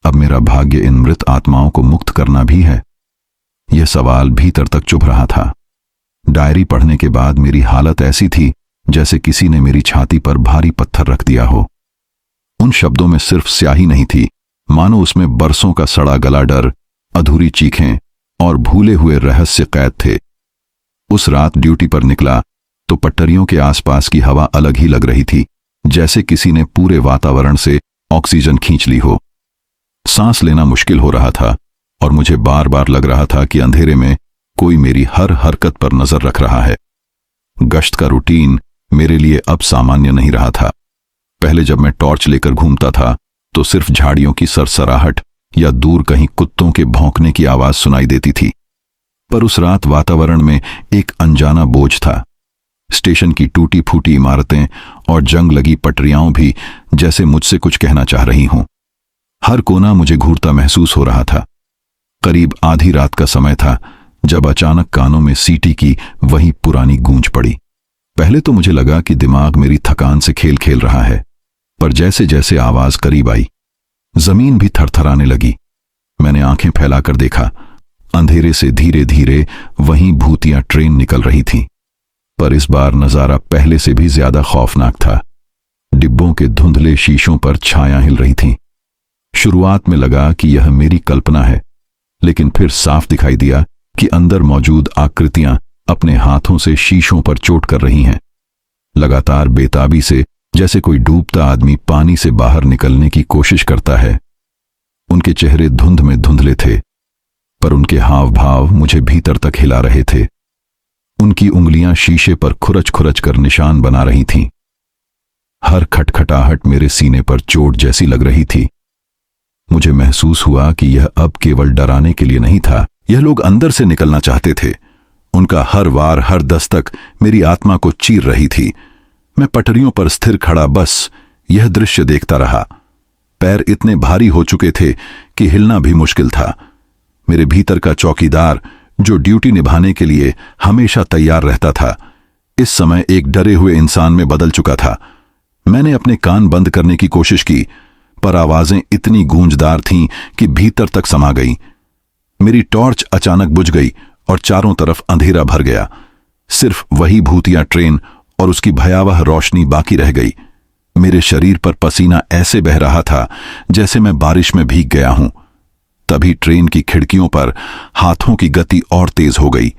अब मेरा भाग्य इन मृत आत्माओं को मुक्त करना भी है? यह सवाल भीतर तक चुभ रहा था। डायरी पढ़ने के बाद मेरी हालत ऐसी थी जैसे किसी ने मेरी छाती पर भारी पत्थर रख दिया हो। उन शब्दों में सिर्फ स्याही नहीं थी, मानो उसमें बरसों का सड़ा गला डर, अधूरी चीखें और भूले हुए रहस्य कैद थे। उस रात ड्यूटी पर निकला तो पटरियों के आसपास की हवा अलग ही लग रही थी, जैसे किसी ने पूरे वातावरण से ऑक्सीजन खींच ली हो। सांस लेना मुश्किल हो रहा था और मुझे बार बार लग रहा था कि अंधेरे में कोई मेरी हर हरकत पर नजर रख रहा है। गश्त का रूटीन मेरे लिए अब सामान्य नहीं रहा था। पहले जब मैं टॉर्च लेकर घूमता था तो सिर्फ झाड़ियों की सरसराहट या दूर कहीं कुत्तों के भौंकने की आवाज सुनाई देती थी, पर उस रात वातावरण में एक अनजाना बोझ था। स्टेशन की टूटी फूटी इमारतें और जंग लगी पटरियां भी जैसे मुझसे कुछ कहना चाह रही हों। हर कोना मुझे घूरता महसूस हो रहा था। करीब आधी रात का समय था जब अचानक कानों में सीटी की वही पुरानी गूंज पड़ी। पहले तो मुझे लगा कि दिमाग मेरी थकान से खेल खेल रहा है, पर जैसे जैसे आवाज करीब आई, जमीन भी थरथराने लगी। मैंने आंखें फैलाकर देखा। अंधेरे से धीरे धीरे वहीं भूतिया ट्रेन निकल रही थी, पर इस बार नजारा पहले से भी ज्यादा खौफनाक था। डिब्बों के धुंधले शीशों पर छाया हिल रही थी। शुरुआत में लगा कि यह मेरी कल्पना है, लेकिन फिर साफ दिखाई दिया कि अंदर मौजूद आकृतियां अपने हाथों से शीशों पर चोट कर रही हैं, लगातार बेताबी से, जैसे कोई डूबता आदमी पानी से बाहर निकलने की कोशिश करता है। उनके चेहरे धुंध में धुंधले थे, पर उनके हाव भाव मुझे भीतर तक हिला रहे थे। उनकी उंगलियां शीशे पर खुरच खुरच कर निशान बना रही थीं। हर खटखटाहट मेरे सीने पर चोट जैसी लग रही थी। मुझे महसूस हुआ कि यह अब केवल डराने के लिए नहीं था, यह लोग अंदर से निकलना चाहते थे। उनका हर वार, हर दस्तक मेरी आत्मा को चीर रही थी। मैं पटरियों पर स्थिर खड़ा बस यह दृश्य देखता रहा। पैर इतने भारी हो चुके थे कि हिलना भी मुश्किल था। मेरे भीतर का चौकीदार, जो ड्यूटी निभाने के लिए हमेशा तैयार रहता था, इस समय एक डरे हुए इंसान में बदल चुका था। मैंने अपने कान बंद करने की कोशिश की, पर आवाजें इतनी गूंजदार थीं कि भीतर तक समा गईं। मेरी टॉर्च अचानक बुझ गई और चारों तरफ अंधेरा भर गया। सिर्फ वही भूतिया ट्रेन और उसकी भयावह रोशनी बाकी रह गई। मेरे शरीर पर पसीना ऐसे बह रहा था जैसे मैं बारिश में भीग गया हूं। तभी ट्रेन की खिड़कियों पर हाथों की गति और तेज हो गई,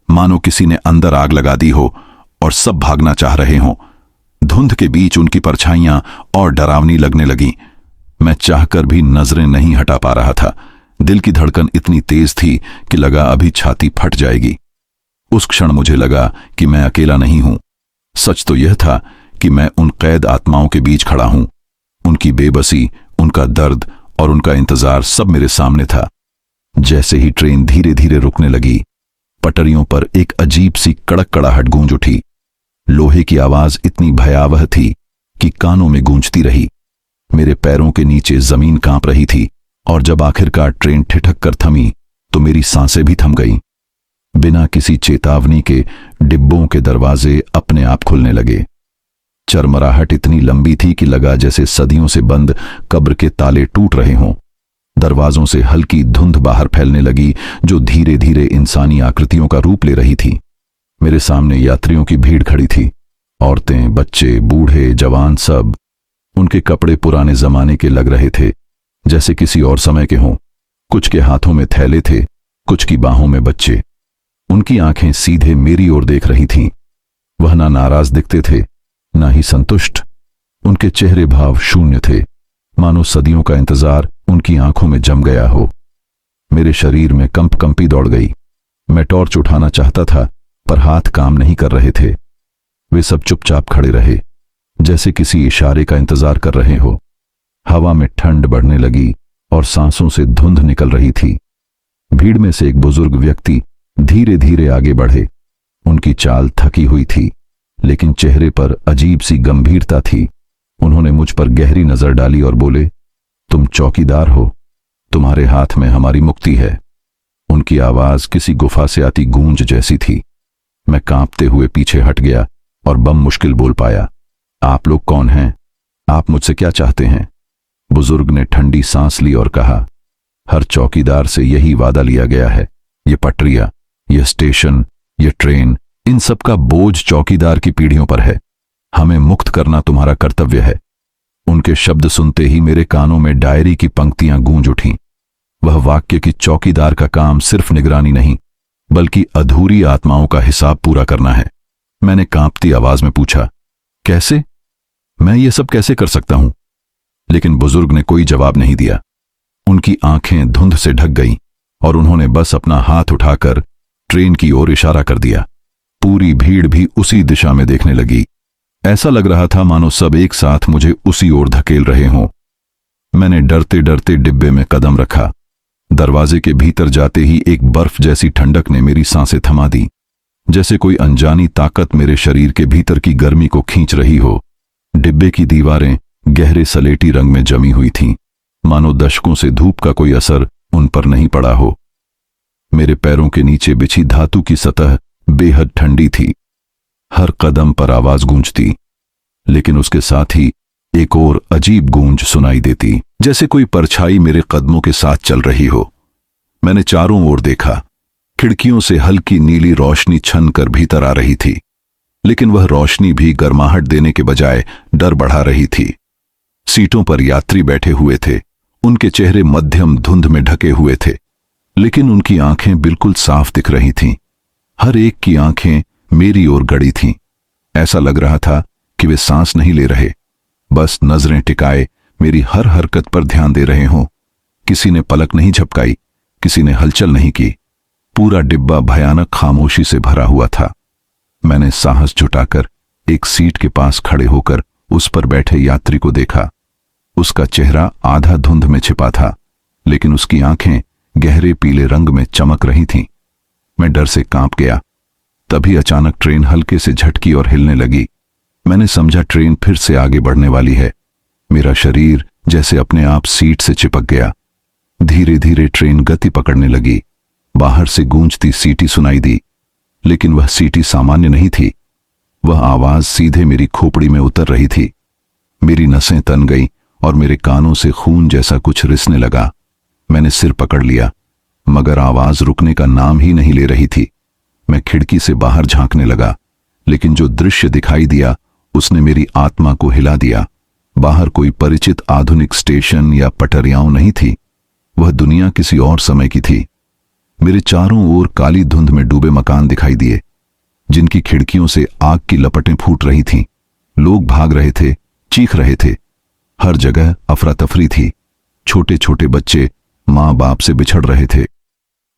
मानो किसी ने अंदर आग लगा दी हो और सब भागना चाह रहे हों। धुंध के बीच उनकी परछाइयां और डरावनी लगने लगी। मैं चाहकर भी नजरें नहीं हटा पा रहा था। दिल की धड़कन इतनी तेज थी कि लगा अभी छाती फट जाएगी। उस क्षण मुझे लगा कि मैं अकेला नहीं हूं। सच तो यह था कि मैं उन कैद आत्माओं के बीच खड़ा हूं। उनकी बेबसी, उनका दर्द और उनका इंतजार सब मेरे सामने था। जैसे ही ट्रेन धीरे धीरे रुकने लगी, पटरियों पर एक अजीब सी कड़क कड़ाहट गूंज उठी। लोहे की आवाज इतनी भयावह थी कि कानों में गूंजती रही। मेरे पैरों के नीचे जमीन कांप रही थी और जब आखिरकार ट्रेन ठिठक कर थमी तो मेरी सांसें भी थम गईं। बिना किसी चेतावनी के डिब्बों के दरवाजे अपने आप खुलने लगे। चरमराहट इतनी लंबी थी कि लगा जैसे सदियों से बंद कब्र के ताले टूट रहे हों। दरवाजों से हल्की धुंध बाहर फैलने लगी जो धीरे धीरे इंसानी आकृतियों का रूप ले रही थी। मेरे सामने यात्रियों की भीड़ खड़ी थी। औरतें, बच्चे, बूढ़े, जवान सब। उनके कपड़े पुराने जमाने के लग रहे थे, जैसे किसी और समय के हों। कुछ के हाथों में थैले थे, कुछ की बाहों में बच्चे। उनकी आंखें सीधे मेरी ओर देख रही थीं। वह ना नाराज दिखते थे, ना ही संतुष्ट। उनके चेहरे भाव शून्य थे, मानो सदियों का इंतजार उनकी आंखों में जम गया हो। मेरे शरीर में कंपी दौड़ गई। मैं टॉर्च उठाना चाहता था, पर हाथ काम नहीं कर रहे थे। वे सब चुपचाप खड़े रहे, जैसे किसी इशारे का इंतजार कर रहे हो। हवा में ठंड बढ़ने लगी और सांसों से धुंध निकल रही थी। भीड़ में से एक बुजुर्ग व्यक्ति धीरे धीरे आगे बढ़े। उनकी चाल थकी हुई थी, लेकिन चेहरे पर अजीब सी गंभीरता थी। उन्होंने मुझ पर गहरी नजर डाली और बोले, तुम चौकीदार हो, तुम्हारे हाथ में हमारी मुक्ति है। उनकी आवाज किसी गुफा से आती गूंज जैसी थी। मैं कांपते हुए पीछे हट गया और बम मुश्किल बोल पाया, आप लोग कौन हैं? आप मुझसे क्या चाहते हैं? बुजुर्ग ने ठंडी सांस ली और कहा, हर चौकीदार से यही वादा लिया गया है। ये पटरियां, ये स्टेशन, ये ट्रेन, इन सब का बोझ चौकीदार की पीढ़ियों पर है। हमें मुक्त करना तुम्हारा कर्तव्य है। उनके शब्द सुनते ही मेरे कानों में डायरी की पंक्तियां गूंज उठीं। वह वाक्य कि चौकीदार का काम सिर्फ निगरानी नहीं, बल्कि अधूरी आत्माओं का हिसाब पूरा करना है। मैंने कांपती आवाज में पूछा, कैसे? मैं ये सब कैसे कर सकता हूं? लेकिन बुजुर्ग ने कोई जवाब नहीं दिया। उनकी आंखें धुंध से ढक गईं और उन्होंने बस अपना हाथ उठाकर ट्रेन की ओर इशारा कर दिया। पूरी भीड़ भी उसी दिशा में देखने लगी। ऐसा लग रहा था मानो सब एक साथ मुझे उसी ओर धकेल रहे हों। मैंने डरते डरते डिब्बे में कदम रखा। दरवाजे के भीतर जाते ही एक बर्फ जैसी ठंडक ने मेरी सांसें थमा दी, जैसे कोई अनजानी ताकत मेरे शरीर के भीतर की गर्मी को खींच रही हो। डिब्बे की दीवारें गहरे सलेटी रंग में जमी हुई थीं, मानो दशकों से धूप का कोई असर उन पर नहीं पड़ा हो। मेरे पैरों के नीचे बिछी धातु की सतह बेहद ठंडी थी। हर कदम पर आवाज गूंजती, लेकिन उसके साथ ही एक और अजीब गूंज सुनाई देती, जैसे कोई परछाई मेरे कदमों के साथ चल रही हो। मैंने चारों ओर देखा। खिड़कियों से हल्की नीली रोशनी छन कर भीतर आ रही थी, लेकिन वह रोशनी भी गर्माहट देने के बजाय डर बढ़ा रही थी। सीटों पर यात्री बैठे हुए थे। उनके चेहरे मध्यम धुंध में ढके हुए थे, लेकिन उनकी आंखें बिल्कुल साफ दिख रही थीं। हर एक की आंखें मेरी ओर गड़ी थीं। ऐसा लग रहा था कि वे सांस नहीं ले रहे, बस नजरें टिकाए मेरी हर हरकत पर ध्यान दे रहे हों। किसी ने पलक नहीं झपकाई, किसी ने हलचल नहीं की। पूरा डिब्बा भयानक खामोशी से भरा हुआ था। मैंने साहस जुटाकर एक सीट के पास खड़े होकर उस पर बैठे यात्री को देखा। उसका चेहरा आधा धुंध में छिपा था, लेकिन उसकी आंखें गहरे पीले रंग में चमक रही थीं। मैं डर से कांप गया। तभी अचानक ट्रेन हल्के से झटकी और हिलने लगी। मैंने समझा ट्रेन फिर से आगे बढ़ने वाली है। मेरा शरीर जैसे अपने आप सीट से चिपक गया। धीरे धीरे ट्रेन गति पकड़ने लगी। बाहर से गूंजती सीटी सुनाई दी, लेकिन वह सीटी सामान्य नहीं थी। वह आवाज सीधे मेरी खोपड़ी में उतर रही थी। मेरी नसें तन गईं और मेरे कानों से खून जैसा कुछ रिसने लगा। मैंने सिर पकड़ लिया, मगर आवाज रुकने का नाम ही नहीं ले रही थी। मैं खिड़की से बाहर झांकने लगा, लेकिन जो दृश्य दिखाई दिया उसने मेरी आत्मा को हिला दिया। बाहर कोई परिचित आधुनिक स्टेशन या पटरियां नहीं थी। वह दुनिया किसी और समय की थी। मेरे चारों ओर काली धुंध में डूबे मकान दिखाई दिए, जिनकी खिड़कियों से आग की लपटें फूट रही थीं। लोग भाग रहे थे, चीख रहे थे। हर जगह अफरा तफरी थी। छोटे छोटे बच्चे मां बाप से बिछड़ रहे थे।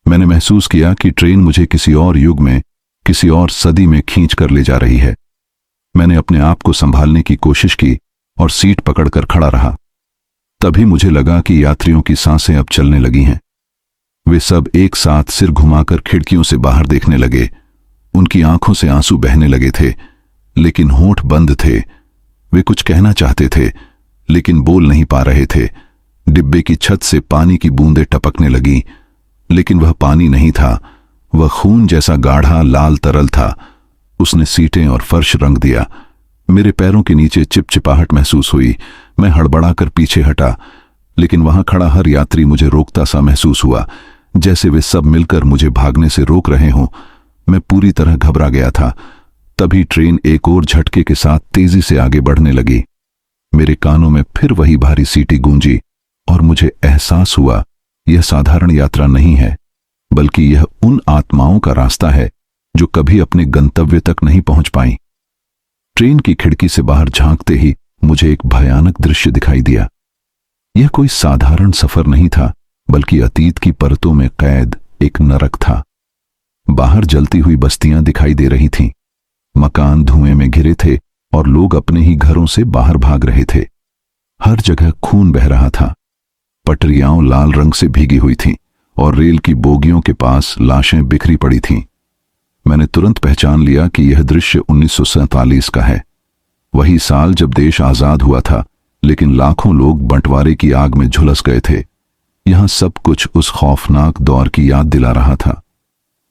मैंने महसूस किया कि ट्रेन मुझे किसी और युग में, किसी और सदी में खींच कर ले जा रही है। मैंने अपने आप को संभालने की कोशिश की और सीट पकड़कर खड़ा रहा। तभी मुझे लगा कि यात्रियों की सांसें अब चलने लगी हैं। वे सब एक साथ सिर घुमाकर खिड़कियों से बाहर देखने लगे। उनकी आंखों से आंसू बहने लगे थे, लेकिन होंठ बंद थे। वे कुछ कहना चाहते थे, लेकिन बोल नहीं पा रहे थे। डिब्बे की छत से पानी की बूंदें टपकने लगी, लेकिन वह पानी नहीं था, वह खून जैसा गाढ़ा लाल तरल था। उसने सीटें और फर्श रंग दिया। मेरे पैरों के नीचे चिपचिपाहट महसूस हुई। मैं हड़बड़ाकर पीछे हटा, लेकिन वहां खड़ा हर यात्री मुझे रोकता सा महसूस हुआ, जैसे वे सब मिलकर मुझे भागने से रोक रहे हों। मैं पूरी तरह घबरा गया था। तभी ट्रेन एक और झटके के साथ तेजी से आगे बढ़ने लगी। मेरे कानों में फिर वही भारी सीटी गूंजी और मुझे एहसास हुआ यह साधारण यात्रा नहीं है, बल्कि यह उन आत्माओं का रास्ता है जो कभी अपने गंतव्य तक नहीं पहुंच पाई। ट्रेन की खिड़की से बाहर झांकते ही मुझे एक भयानक दृश्य दिखाई दिया। यह कोई साधारण सफर नहीं था, बल्कि अतीत की परतों में कैद एक नरक था। बाहर जलती हुई बस्तियां दिखाई दे रही थीं। मकान धुएं में घिरे थे और लोग अपने ही घरों से बाहर भाग रहे थे। हर जगह खून बह रहा था। पटरियां लाल रंग से भीगी हुई थीं और रेल की बोगियों के पास लाशें बिखरी पड़ी थीं। मैंने तुरंत पहचान लिया कि यह दृश्य 1947 का है। वही साल जब देश आजाद हुआ था, लेकिन लाखों लोग बंटवारे की आग में झुलस गए थे। यहां सब कुछ उस खौफनाक दौर की याद दिला रहा था।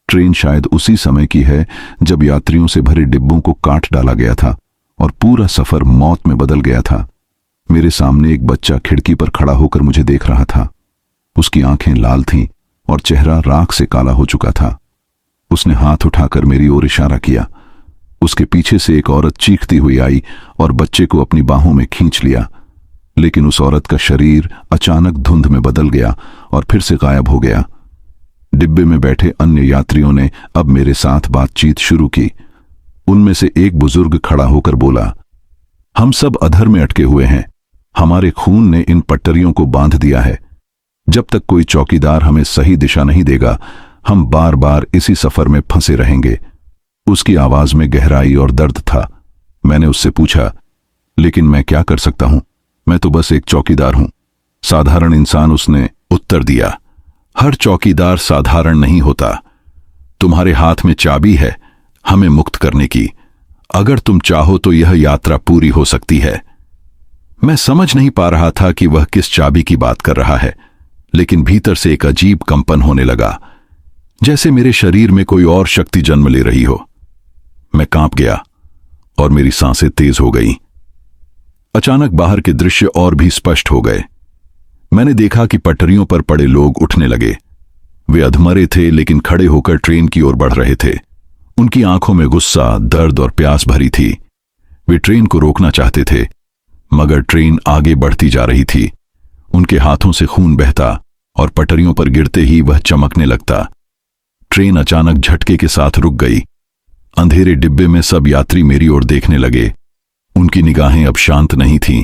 ट्रेन शायद उसी समय की है जब यात्रियों से भरे डिब्बों को काट डाला गया था और पूरा सफर मौत में बदल गया था। मेरे सामने एक बच्चा खिड़की पर खड़ा होकर मुझे देख रहा था। उसकी आंखें लाल थीं और चेहरा राख से काला हो चुका था। उसने हाथ उठाकर मेरी ओर इशारा किया। उसके पीछे से एक औरत चीखती हुई आई और बच्चे को अपनी बाहों में खींच लिया, लेकिन उस औरत का शरीर अचानक धुंध में बदल गया और फिर से गायब हो गया। डिब्बे में बैठे अन्य यात्रियों ने अब मेरे साथ बातचीत शुरू की। उनमें से एक बुजुर्ग खड़ा होकर बोला, हम सब अधर में अटके हुए हैं। हमारे खून ने इन पट्टरियों को बांध दिया है। जब तक कोई चौकीदार हमें सही दिशा नहीं देगा, हम बार बार इसी सफर में फंसे रहेंगे। उसकी आवाज में गहराई और दर्द था। मैंने उससे पूछा, लेकिन मैं क्या कर सकता हूं? मैं तो बस एक चौकीदार हूं, साधारण इंसान। उसने उत्तर दिया, हर चौकीदार साधारण नहीं होता। तुम्हारे हाथ में चाबी है हमें मुक्त करने की। अगर तुम चाहो तो यह यात्रा पूरी हो सकती है। मैं समझ नहीं पा रहा था कि वह किस चाबी की बात कर रहा है, लेकिन भीतर से एक अजीब कंपन होने लगा, जैसे मेरे शरीर में कोई और शक्ति जन्म ले रही हो। मैं कांप गया और मेरी सांसें तेज हो गईं। अचानक बाहर के दृश्य और भी स्पष्ट हो गए। मैंने देखा कि पटरियों पर पड़े लोग उठने लगे। वे अधमरे थे, लेकिन खड़े होकर ट्रेन की ओर बढ़ रहे थे। उनकी आंखों में गुस्सा, दर्द और प्यास भरी थी। वे ट्रेन को रोकना चाहते थे, मगर ट्रेन आगे बढ़ती जा रही थी। उनके हाथों से खून बहता और पटरियों पर गिरते ही वह चमकने लगता। ट्रेन अचानक झटके के साथ रुक गई। अंधेरे डिब्बे में सब यात्री मेरी ओर देखने लगे। उनकी निगाहें अब शांत नहीं थीं,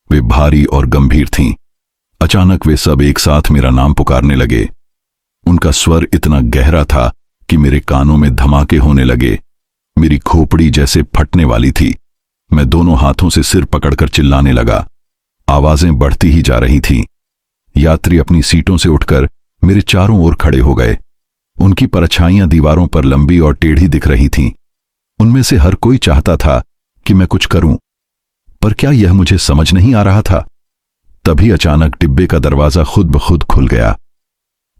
वे भारी और गंभीर थीं। अचानक वे सब एक साथ मेरा नाम पुकारने लगे। उनका स्वर इतना गहरा था कि मेरे कानों में धमाके होने लगे। मेरी खोपड़ी जैसे फटने वाली थी। मैं दोनों हाथों से सिर पकड़कर चिल्लाने लगा। आवाजें बढ़ती ही जा रही थीं। यात्री अपनी सीटों से उठकर मेरे चारों ओर खड़े हो गए। उनकी परछाइयां दीवारों पर लंबी और टेढ़ी दिख रही थीं। उनमें से हर कोई चाहता था कि मैं कुछ करूं, पर क्या यह मुझे समझ नहीं आ रहा था। तभी अचानक डिब्बे का दरवाजा खुद ब खुद खुल गया।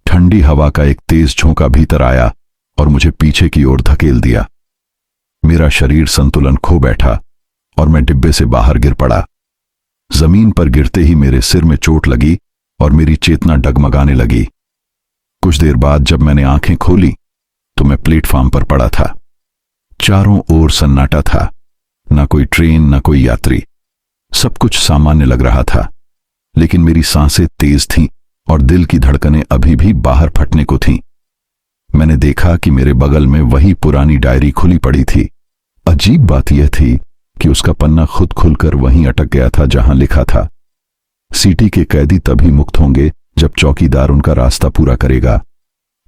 ठंडी हवा का एक तेज झोंका भीतर आया और मुझे पीछे की ओर धकेल दिया। मेरा शरीर संतुलन खो बैठा और मैं डिब्बे से बाहर गिर पड़ा। जमीन पर गिरते ही मेरे सिर में चोट लगी और मेरी चेतना डगमगाने लगी। कुछ देर बाद जब मैंने आंखें खोली तो मैं प्लेटफॉर्म पर पड़ा था। चारों ओर सन्नाटा था, न कोई ट्रेन, न कोई यात्री। सब कुछ सामान्य लग रहा था, लेकिन मेरी सांसें तेज थीं और दिल की धड़कनें अभी भी बाहर फटने को थीं। मैंने देखा कि मेरे बगल में वही पुरानी डायरी खुली पड़ी थी। अजीब बात यह थी कि उसका पन्ना खुद खुलकर वहीं अटक गया था जहां लिखा था, सिटी के कैदी तभी मुक्त होंगे जब चौकीदार उनका रास्ता पूरा करेगा।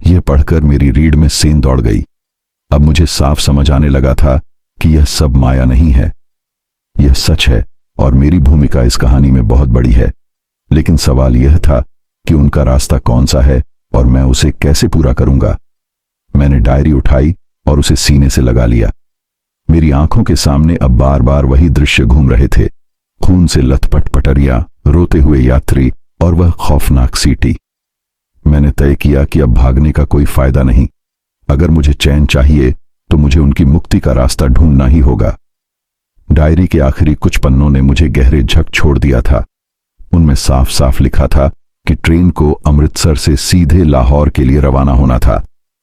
यह पढ़कर मेरी रीढ़ में सेंध दौड़ गई। अब मुझे साफ समझ आने लगा था कि यह सब माया नहीं है, यह सच है और मेरी भूमिका इस कहानी में बहुत बड़ी है। लेकिन सवाल यह था कि उनका रास्ता कौन सा है और मैं उसे कैसे पूरा करूंगा। मैंने डायरी उठाई और उसे सीने से लगा लिया। मेरी आंखों के सामने अब बार बार वही दृश्य घूम रहे थे, खून से लथपथ पटरियां, रोते हुए यात्री और वह खौफनाक सीटी। मैंने तय किया कि अब भागने का कोई फायदा नहीं। अगर मुझे चैन चाहिए तो मुझे उनकी मुक्ति का रास्ता ढूंढना ही होगा। डायरी के आखिरी कुछ पन्नों ने मुझे गहरे झक छोड़ दिया था। उनमें साफ साफ लिखा था कि ट्रेन को अमृतसर से सीधे लाहौर के लिए रवाना होना था,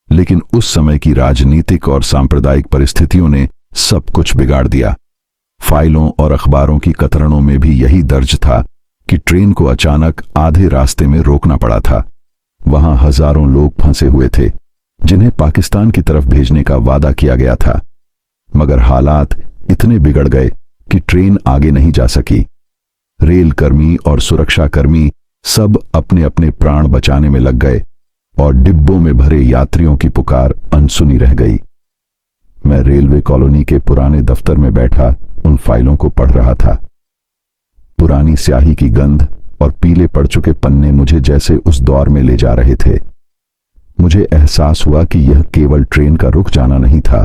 लेकिन उस समय की राजनीतिक और सांप्रदायिक परिस्थितियों ने सब कुछ बिगाड़ दिया। फाइलों और अखबारों की कतरनों में भी यही दर्ज था कि ट्रेन को अचानक आधे रास्ते में रोकना पड़ा था। वहां हजारों लोग फंसे हुए थे जिन्हें पाकिस्तान की तरफ भेजने का वादा किया गया था, मगर हालात इतने बिगड़ गए कि ट्रेन आगे नहीं जा सकी। रेल कर्मी और सुरक्षा कर्मी सब अपने अपने प्राण बचाने में लग गए और डिब्बों में भरे यात्रियों की पुकार अनसुनी रह गई। मैं रेलवे कॉलोनी के पुराने दफ्तर में बैठा उन फाइलों को पढ़ रहा था। पुरानी स्याही की गंध और पीले पड़ चुके पन्ने मुझे जैसे उस दौर में ले जा रहे थे। मुझे एहसास हुआ कि यह केवल ट्रेन का रुक जाना नहीं था,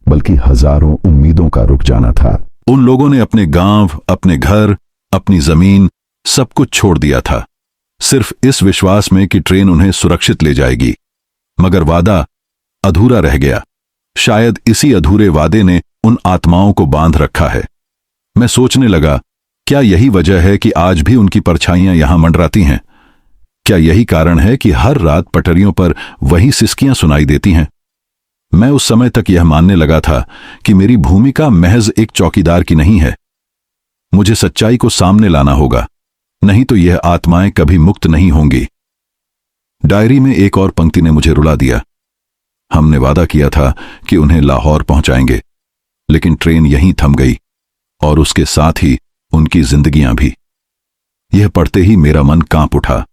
बल्कि हजारों उम्मीदों का रुक जाना था। उन लोगों ने अपने गांव, अपने घर, अपनी जमीन सब कुछ छोड़ दिया था, सिर्फ इस विश्वास में कि ट्रेन उन्हें सुरक्षित ले जाएगी। मगर वादा अधूरा रह गया। शायद इसी अधूरे वादे ने उन आत्माओं को बांध रखा है। मैं सोचने लगा, क्या यही वजह है कि आज भी उनकी परछाइयां यहां मंडराती हैं? क्या यही कारण है कि हर रात पटरियों पर वही सिसकियां सुनाई देती हैं? मैं उस समय तक यह मानने लगा था कि मेरी भूमिका महज एक चौकीदार की नहीं है। मुझे सच्चाई को सामने लाना होगा, नहीं तो यह आत्माएं कभी मुक्त नहीं होंगी। डायरी में एक और पंक्ति ने मुझे रुला दिया। हमने वादा किया था कि उन्हें लाहौर पहुंचाएंगे, लेकिन ट्रेन यहीं थम गई और उसके साथ ही उनकी जिंदगियां भी। यह पढ़ते ही मेरा मन कांप उठा।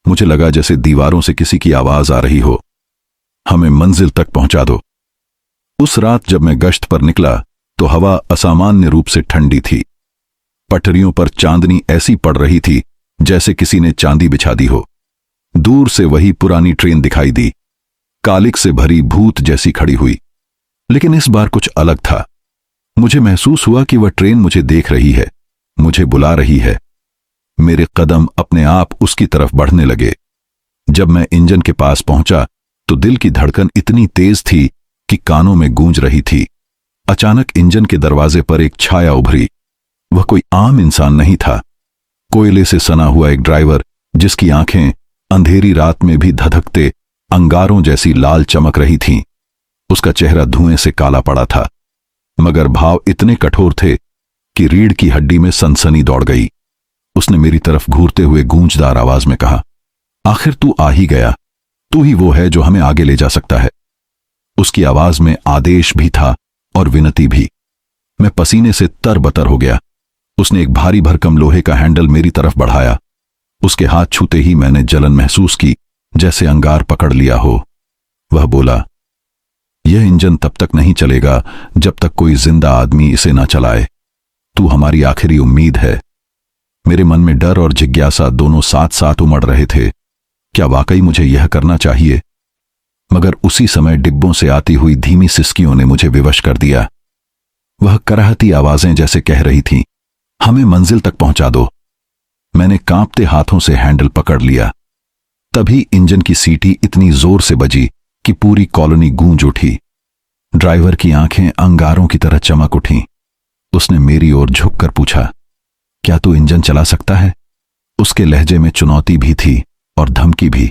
मुझे लगा जैसे दीवारों से किसी की आवाज आ रही हो, हमें मंजिल तक पहुंचा दो। उस रात जब मैं गश्त पर निकला तो हवा असामान्य रूप से ठंडी थी। पटरियों पर चांदनी ऐसी पड़ रही थी जैसे किसी ने चांदी बिछा दी हो। दूर से वही पुरानी ट्रेन दिखाई दी, कालिक से भरी भूत जैसी खड़ी हुई। लेकिन इस बार कुछ अलग था। मुझे महसूस हुआ कि वह ट्रेन मुझे देख रही है, मुझे बुला रही है। मेरे कदम अपने आप उसकी तरफ बढ़ने लगे। जब मैं इंजन के पास पहुंचा तो दिल की धड़कन इतनी तेज थी कि कानों में गूंज रही थी। अचानक इंजन के दरवाजे पर एक छाया उभरी। वह कोई आम इंसान नहीं था। कोयले से सना हुआ एक ड्राइवर जिसकी आंखें अंधेरी रात में भी धधकते अंगारों जैसी लाल चमक रही थीं। उसका चेहरा धुएं से काला पड़ा था, मगर भाव इतने कठोर थे कि रीढ़ की हड्डी में सनसनी दौड़ गई। उसने मेरी तरफ घूरते हुए गूंजदार आवाज में कहा, आखिर तू आ ही गया, तू ही वो है जो हमें आगे ले जा सकता है। उसकी आवाज में आदेश भी था और विनती भी। मैं पसीने से तरबतर हो गया। उसने एक भारी भरकम लोहे का हैंडल मेरी तरफ बढ़ाया। उसके हाथ छूते ही मैंने जलन महसूस की, जैसे अंगार पकड़ लिया हो। वह बोला, यह इंजन तब तक नहीं चलेगा जब तक कोई जिंदा आदमी इसे ना चलाए। तू हमारी आखिरी उम्मीद है। मेरे मन में डर और जिज्ञासा दोनों साथ साथ उमड़ रहे थे। क्या वाकई मुझे यह करना चाहिए? मगर उसी समय डिब्बों से आती हुई धीमी सिसकियों ने मुझे विवश कर दिया। वह कराहती आवाजें जैसे कह रही थीं, हमें मंजिल तक पहुंचा दो। मैंने कांपते हाथों से हैंडल पकड़ लिया। तभी इंजन की सीटी इतनी जोर से बजी कि पूरी कॉलोनी गूंज उठी। ड्राइवर की आंखें अंगारों की तरह चमक उठीं। उसने मेरी ओर झुककर पूछा, क्या तू इंजन चला सकता है? उसके लहजे में चुनौती भी थी और धमकी भी।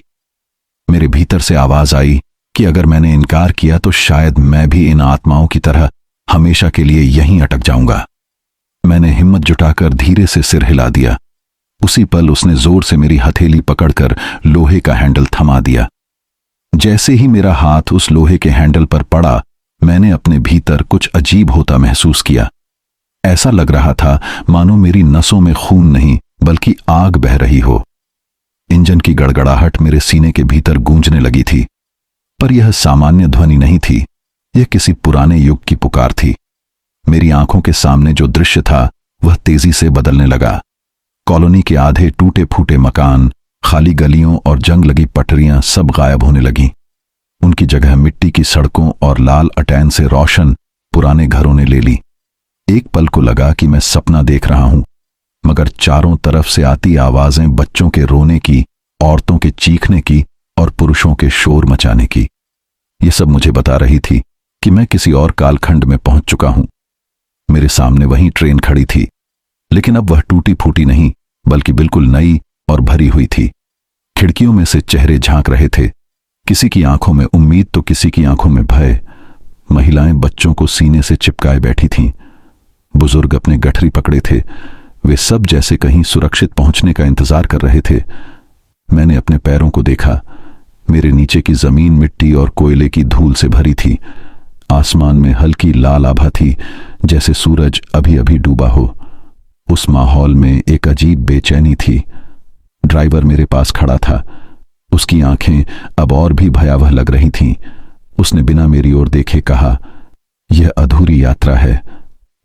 मेरे भीतर से आवाज आई कि अगर मैंने इनकार किया तो शायद मैं भी इन आत्माओं की तरह हमेशा के लिए यहीं अटक जाऊंगा। मैंने हिम्मत जुटाकर धीरे से सिर हिला दिया। उसी पल उसने जोर से मेरी हथेली पकड़कर लोहे का हैंडल थमा दिया। जैसे ही मेरा हाथ उस लोहे के हैंडल पर पड़ा, मैंने अपने भीतर कुछ अजीब होता महसूस किया। ऐसा लग रहा था मानो मेरी नसों में खून नहीं बल्कि आग बह रही हो। इंजन की गड़गड़ाहट मेरे सीने के भीतर गूंजने लगी थी, पर यह सामान्य ध्वनि नहीं थी, यह किसी पुराने युग की पुकार थी। मेरी आंखों के सामने जो दृश्य था वह तेजी से बदलने लगा। कॉलोनी के आधे टूटे फूटे मकान, खाली गलियों और जंग लगी पटरियां सब गायब होने लगीं। उनकी जगह मिट्टी की सड़कों और लाल अटैन से रोशन पुराने घरों ने ले ली। एक पल को लगा कि मैं सपना देख रहा हूं, मगर चारों तरफ से आती आवाजें बच्चों के रोने की, औरतों के चीखने की और पुरुषों के शोर मचाने की, ये सब मुझे बता रही थी कि मैं किसी और कालखंड में पहुंच चुका हूं। मेरे सामने वही ट्रेन खड़ी थी, लेकिन अब वह टूटी फूटी नहीं बल्कि बिल्कुल नई और भरी हुई थी। खिड़कियों में से चेहरे झांक रहे थे, किसी की आंखों में उम्मीद तो किसी की आंखों में भय। महिलाएं बच्चों को सीने से चिपकाए बैठी थीं, बुजुर्ग अपने गठरी पकड़े थे, वे सब जैसे कहीं सुरक्षित पहुंचने का इंतजार कर रहे थे। मैंने अपने पैरों को देखा, मेरे नीचे की जमीन मिट्टी और कोयले की धूल से भरी थी। आसमान में हल्की लाल आभा थी, जैसे सूरज अभी अभी डूबा हो। उस माहौल में एक अजीब बेचैनी थी। ड्राइवर मेरे पास खड़ा था, उसकी आंखें अब और भी भयावह लग रही थीं। उसने बिना मेरी ओर देखे कहा, यह अधूरी यात्रा है,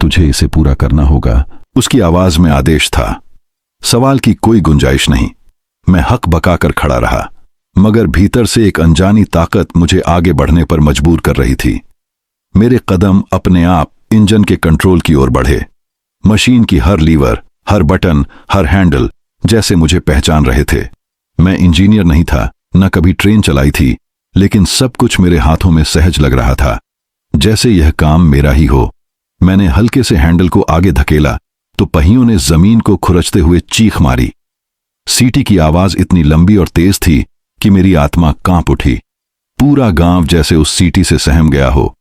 तुझे इसे पूरा करना होगा। उसकी आवाज में आदेश था, सवाल की कोई गुंजाइश नहीं। मैं हक बकाकर खड़ा रहा, मगर भीतर से एक अनजानी ताकत मुझे आगे बढ़ने पर मजबूर कर रही थी। मेरे कदम अपने आप इंजन के कंट्रोल की ओर बढ़े। मशीन की हर लीवर, हर बटन, हर हैंडल जैसे मुझे पहचान रहे थे। मैं इंजीनियर नहीं था, न कभी ट्रेन चलाई थी, लेकिन सब कुछ मेरे हाथों में सहज लग रहा था, जैसे यह काम मेरा ही हो। मैंने हल्के से हैंडल को आगे धकेला तो पहियों ने जमीन को खुरचते हुए चीख मारी। सीटी की आवाज इतनी लंबी और तेज थी कि मेरी आत्मा कांप उठी। पूरा गांव जैसे उस सीटी से सहम गया हो।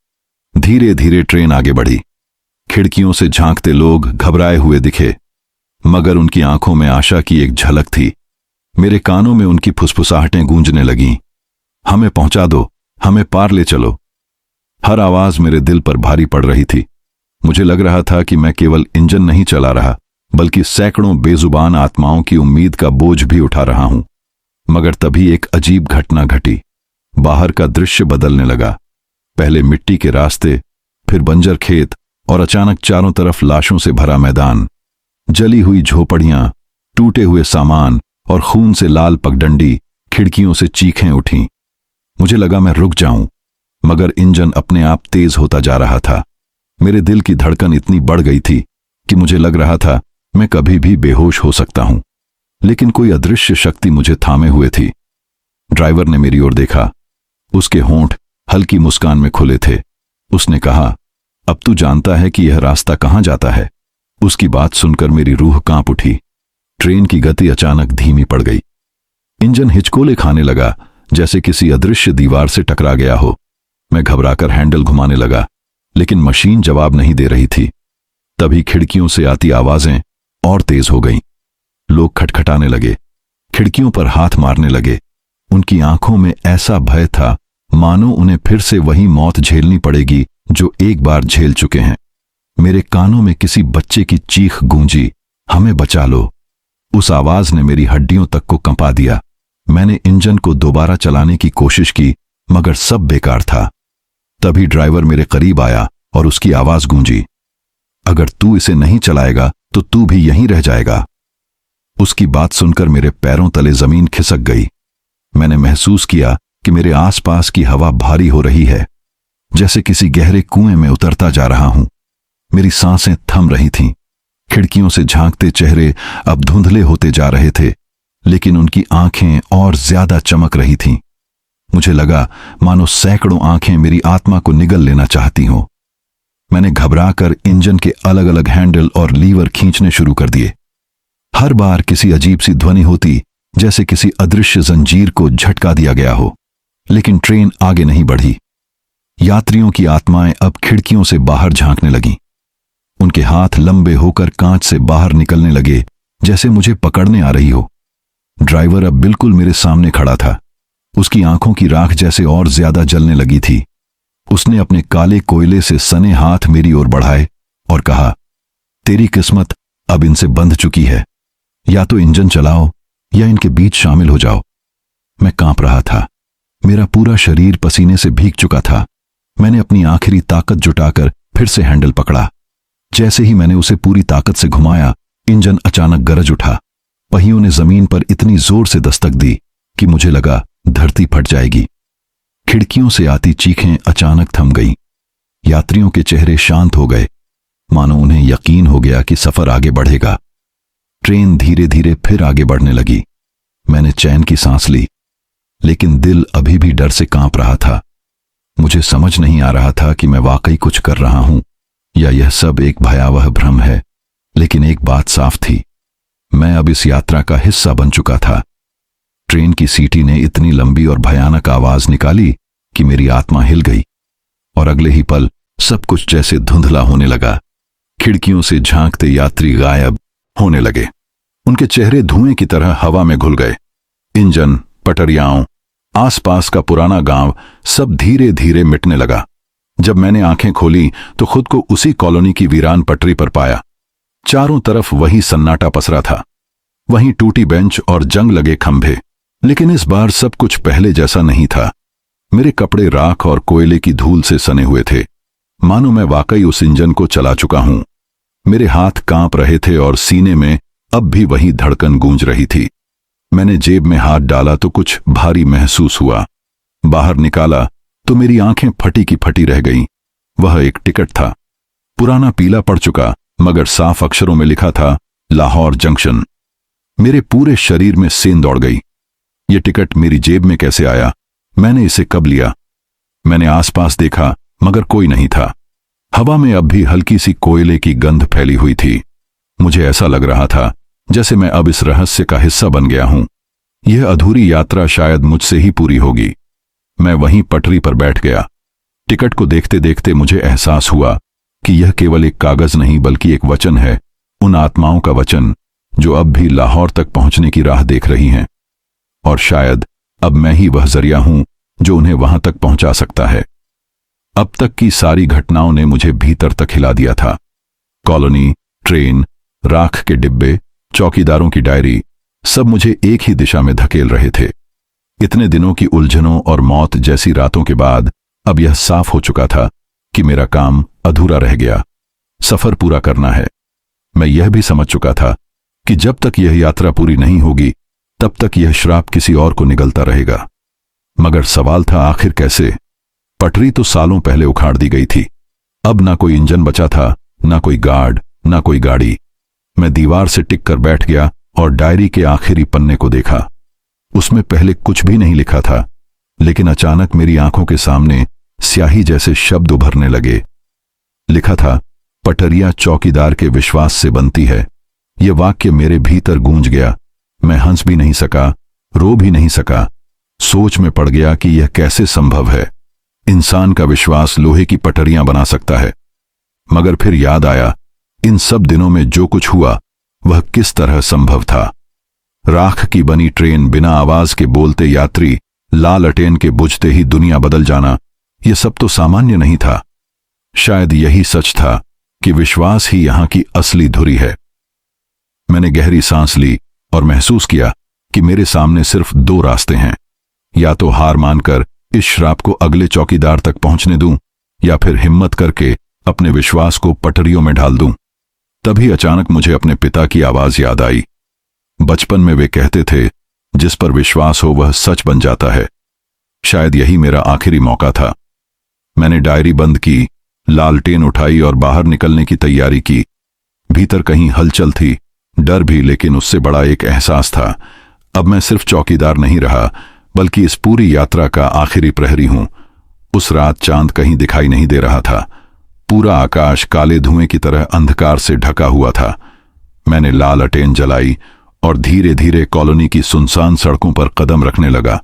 धीरे धीरे ट्रेन आगे बढ़ी। खिड़कियों से झांकते लोग घबराए हुए दिखे, मगर उनकी आंखों में आशा की एक झलक थी। मेरे कानों में उनकी फुसफुसाहटें गूंजने लगीं, हमें पहुंचा दो, हमें पार ले चलो। हर आवाज मेरे दिल पर भारी पड़ रही थी। मुझे लग रहा था कि मैं केवल इंजन नहीं चला रहा, बल्कि सैकड़ों बेजुबान आत्माओं की उम्मीद का बोझ भी उठा रहा हूं। मगर तभी एक अजीब घटना घटी। बाहर का दृश्य बदलने लगा। पहले मिट्टी के रास्ते, फिर बंजर खेत और अचानक चारों तरफ लाशों से भरा मैदान। जली हुई झोपड़ियां, टूटे हुए सामान और खून से लाल पगडंडी। खिड़कियों से चीखें उठीं। मुझे लगा मैं रुक जाऊं, मगर इंजन अपने आप तेज होता जा रहा था। मेरे दिल की धड़कन इतनी बढ़ गई थी कि मुझे लग रहा था मैं कभी भी बेहोश हो सकता हूं। लेकिन कोई अदृश्य शक्ति मुझे थामे हुए थी। ड्राइवर ने मेरी ओर देखा, उसके होंठ हल्की मुस्कान में खुले थे। उसने कहा, अब तू जानता है कि यह रास्ता कहां जाता है। उसकी बात सुनकर मेरी रूह कांप उठी। ट्रेन की गति अचानक धीमी पड़ गई। इंजन हिचकोले खाने लगा, जैसे किसी अदृश्य दीवार से टकरा गया हो। मैं घबराकर हैंडल घुमाने लगा, लेकिन मशीन जवाब नहीं दे रही थी। तभी खिड़कियों से आती आवाजें और तेज हो गईं। लोग खटखटाने लगे, खिड़कियों पर हाथ मारने लगे। उनकी आंखों में ऐसा भय था मानो उन्हें फिर से वही मौत झेलनी पड़ेगी जो एक बार झेल चुके हैं। मेरे कानों में किसी बच्चे की चीख गूंजी, हमें बचा लो। उस आवाज ने मेरी हड्डियों तक को कंपा दिया। मैंने इंजन को दोबारा चलाने की कोशिश की, मगर सब बेकार था। तभी ड्राइवर मेरे करीब आया और उसकी आवाज गूंजी, अगर तू इसे नहीं चलाएगा तो तू भी यहीं रह जाएगा। उसकी बात सुनकर मेरे पैरों तले जमीन खिसक गई। मैंने महसूस किया कि मेरे आसपास की हवा भारी हो रही है, जैसे किसी गहरे कुएं में उतरता जा रहा हूं। मेरी सांसें थम रही थीं। खिड़कियों से झांकते चेहरे अब धुंधले होते जा रहे थे, लेकिन उनकी आंखें और ज्यादा चमक रही थीं। मुझे लगा मानो सैकड़ों आंखें मेरी आत्मा को निगल लेना चाहती हों। मैंने घबराकर इंजन के अलग अलग हैंडल और लीवर खींचने शुरू कर दिए। हर बार किसी अजीब सी ध्वनि होती, जैसे किसी अदृश्य जंजीर को झटका दिया गया हो, लेकिन ट्रेन आगे नहीं बढ़ी। यात्रियों की आत्माएं अब खिड़कियों से बाहर झांकने लगीं। उनके हाथ लंबे होकर कांच से बाहर निकलने लगे, जैसे मुझे पकड़ने आ रही हो। ड्राइवर अब बिल्कुल मेरे सामने खड़ा था। उसकी आंखों की राख जैसे और ज्यादा जलने लगी थी। उसने अपने काले कोयले से सने हाथ मेरी ओर बढ़ाए और कहा, तेरी किस्मत अब इनसे बंध चुकी है। या तो इंजन चलाओ या इनके बीच शामिल हो जाओ। मैं कांप रहा था। मेरा पूरा शरीर पसीने से भीग चुका था। मैंने अपनी आखिरी ताकत जुटाकर फिर से हैंडल पकड़ा। जैसे ही मैंने उसे पूरी ताकत से घुमाया, इंजन अचानक गरज उठा। पहियों ने जमीन पर इतनी जोर से दस्तक दी कि मुझे लगा धरती फट जाएगी। खिड़कियों से आती चीखें अचानक थम गईं। यात्रियों के चेहरे शांत हो गए, मानो उन्हें यकीन हो गया कि सफर आगे बढ़ेगा। ट्रेन धीरे धीरे फिर आगे बढ़ने लगी। मैंने चैन की सांस ली, लेकिन दिल अभी भी डर से कांप रहा था। मुझे समझ नहीं आ रहा था कि मैं वाकई कुछ कर रहा हूं या यह सब एक भयावह भ्रम है। लेकिन एक बात साफ थी, मैं अब इस यात्रा का हिस्सा बन चुका था। ट्रेन की सीटी ने इतनी लंबी और भयानक आवाज निकाली कि मेरी आत्मा हिल गई, और अगले ही पल सब कुछ जैसे धुंधला होने लगा। खिड़कियों से झांकते यात्री गायब होने लगे। उनके चेहरे धुएं की तरह हवा में घुल गए। इंजन, पटरियाओं, आसपास का पुराना गांव सब धीरे धीरे मिटने लगा। जब मैंने आंखें खोली तो खुद को उसी कॉलोनी की वीरान पटरी पर पाया। चारों तरफ वही सन्नाटा पसरा था, वहीं टूटी बेंच और जंग लगे खंभे। लेकिन इस बार सब कुछ पहले जैसा नहीं था। मेरे कपड़े राख और कोयले की धूल से सने हुए थे, मानो मैं वाकई उस इंजन को चला चुका हूं। मेरे हाथ कांप रहे थे और सीने में अब भी वही धड़कन गूंज रही थी। मैंने जेब में हाथ डाला तो कुछ भारी महसूस हुआ। बाहर निकाला तो मेरी आंखें फटी की फटी रह गईं। वह एक टिकट था, पुराना, पीला पड़ चुका, मगर साफ अक्षरों में लिखा था लाहौर जंक्शन। मेरे पूरे शरीर में सेंध दौड़ गई। यह टिकट मेरी जेब में कैसे आया? मैंने इसे कब लिया? मैंने आसपास देखा, मगर कोई नहीं था। हवा में अब भी हल्की सी कोयले की गंध फैली हुई थी। मुझे ऐसा लग रहा था जैसे मैं अब इस रहस्य का हिस्सा बन गया हूं। यह अधूरी यात्रा शायद मुझसे ही पूरी होगी। मैं वहीं पटरी पर बैठ गया। टिकट को देखते देखते मुझे एहसास हुआ कि यह केवल एक कागज नहीं बल्कि एक वचन है, उन आत्माओं का वचन जो अब भी लाहौर तक पहुंचने की राह देख रही हैं। और शायद अब मैं ही वह जरिया हूं जो उन्हें वहां तक पहुंचा सकता है। अब तक की सारी घटनाओं ने मुझे भीतर तक हिला दिया था। कॉलोनी, ट्रेन, राख के डिब्बे, चौकीदारों की डायरी, सब मुझे एक ही दिशा में धकेल रहे थे। इतने दिनों की उलझनों और मौत जैसी रातों के बाद अब यह साफ हो चुका था कि मेरा काम अधूरा रह गया। सफर पूरा करना है। मैं यह भी समझ चुका था कि जब तक यह यात्रा पूरी नहीं होगी तब तक यह श्राप किसी और को निगलता रहेगा। मगर सवाल था, आखिर कैसे? पटरी तो सालों पहले उखाड़ दी गई थी। अब ना कोई इंजन बचा था, ना कोई गार्ड, ना कोई गाड़ी। मैं दीवार से टिक कर बैठ गया और डायरी के आखिरी पन्ने को देखा। उसमें पहले कुछ भी नहीं लिखा था, लेकिन अचानक मेरी आंखों के सामने स्याही जैसे शब्द उभरने लगे। लिखा था, पटरिया चौकीदार के विश्वास से बनती है। यह वाक्य मेरे भीतर गूंज गया। मैं हंस भी नहीं सका, रो भी नहीं सका। सोच में पड़ गया कि यह कैसे संभव है। इंसान का विश्वास लोहे की पटरियां बना सकता है। मगर फिर याद आया, इन सब दिनों में जो कुछ हुआ वह किस तरह संभव था। राख की बनी ट्रेन, बिना आवाज के बोलते यात्री, लाल अटेन के बुझते ही दुनिया बदल जाना, यह सब तो सामान्य नहीं था। शायद यही सच था कि विश्वास ही यहां की असली धुरी है। मैंने गहरी सांस ली और महसूस किया कि मेरे सामने सिर्फ दो रास्ते हैं। या तो हार मानकर इस श्राप को अगले चौकीदार तक पहुंचने दूं, या फिर हिम्मत करके अपने विश्वास को पटरियों में ढाल दूं। तभी अचानक मुझे अपने पिता की आवाज याद आई। बचपन में वे कहते थे, जिस पर विश्वास हो वह सच बन जाता है। शायद यही मेरा आखिरी मौका था। मैंने डायरी बंद की, लालटेन उठाई और बाहर निकलने की तैयारी की। भीतर कहीं हलचल थी, डर भी, लेकिन उससे बड़ा एक एहसास था। अब मैं सिर्फ चौकीदार नहीं रहा, बल्कि इस पूरी यात्रा का आखिरी प्रहरी हूं। उस रात चांद कहीं दिखाई नहीं दे रहा था। पूरा आकाश काले धुएं की तरह अंधकार से ढका हुआ था। मैंने लाल अटेन जलाई और धीरे धीरे कॉलोनी की सुनसान सड़कों पर कदम रखने लगा।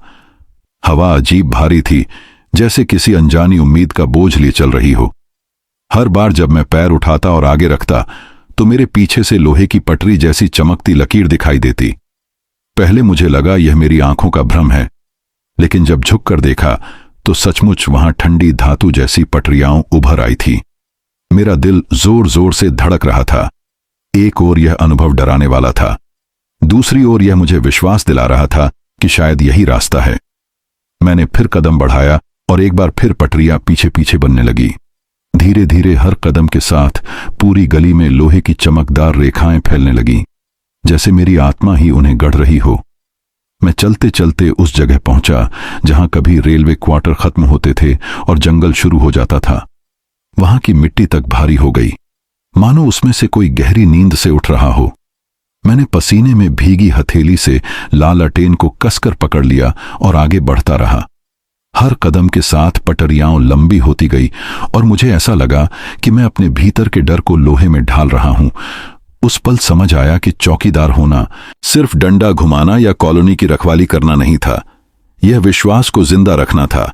हवा अजीब भारी थी, जैसे किसी अनजानी उम्मीद का बोझ लिए चल रही हो। हर बार जब मैं पैर उठाता और आगे रखता तो मेरे पीछे से लोहे की पटरी जैसी चमकती लकीर दिखाई देती। पहले मुझे लगा यह मेरी आंखों का भ्रम है, लेकिन जब झुककर देखा तो सचमुच वहां ठंडी धातु जैसी पटरियां उभर आई थी। मेरा दिल जोर जोर से धड़क रहा था, एक ओर यह अनुभव डराने वाला था, दूसरी ओर यह मुझे विश्वास दिला रहा था कि शायद यही रास्ता है। मैंने फिर कदम बढ़ाया और एक बार फिर पटरियां पीछे पीछे बनने लगी। धीरे धीरे हर कदम के साथ पूरी गली में लोहे की चमकदार रेखाएं फैलने लगीं, जैसे मेरी आत्मा ही उन्हें गढ़ रही हो। मैं चलते चलते उस जगह पहुंचा जहां कभी रेलवे क्वार्टर खत्म होते थे और जंगल शुरू हो जाता था। वहां की मिट्टी तक भारी हो गई, मानो उसमें से कोई गहरी नींद से उठ रहा हो। मैंने पसीने में भीगी हथेली से लालटेन को कसकर पकड़ लिया और आगे बढ़ता रहा। हर कदम के साथ पटरियां लंबी होती गई और मुझे ऐसा लगा कि मैं अपने भीतर के डर को लोहे में ढाल रहा हूं। उस पल समझ आया कि चौकीदार होना सिर्फ डंडा घुमाना या कॉलोनी की रखवाली करना नहीं था, यह विश्वास को जिंदा रखना था।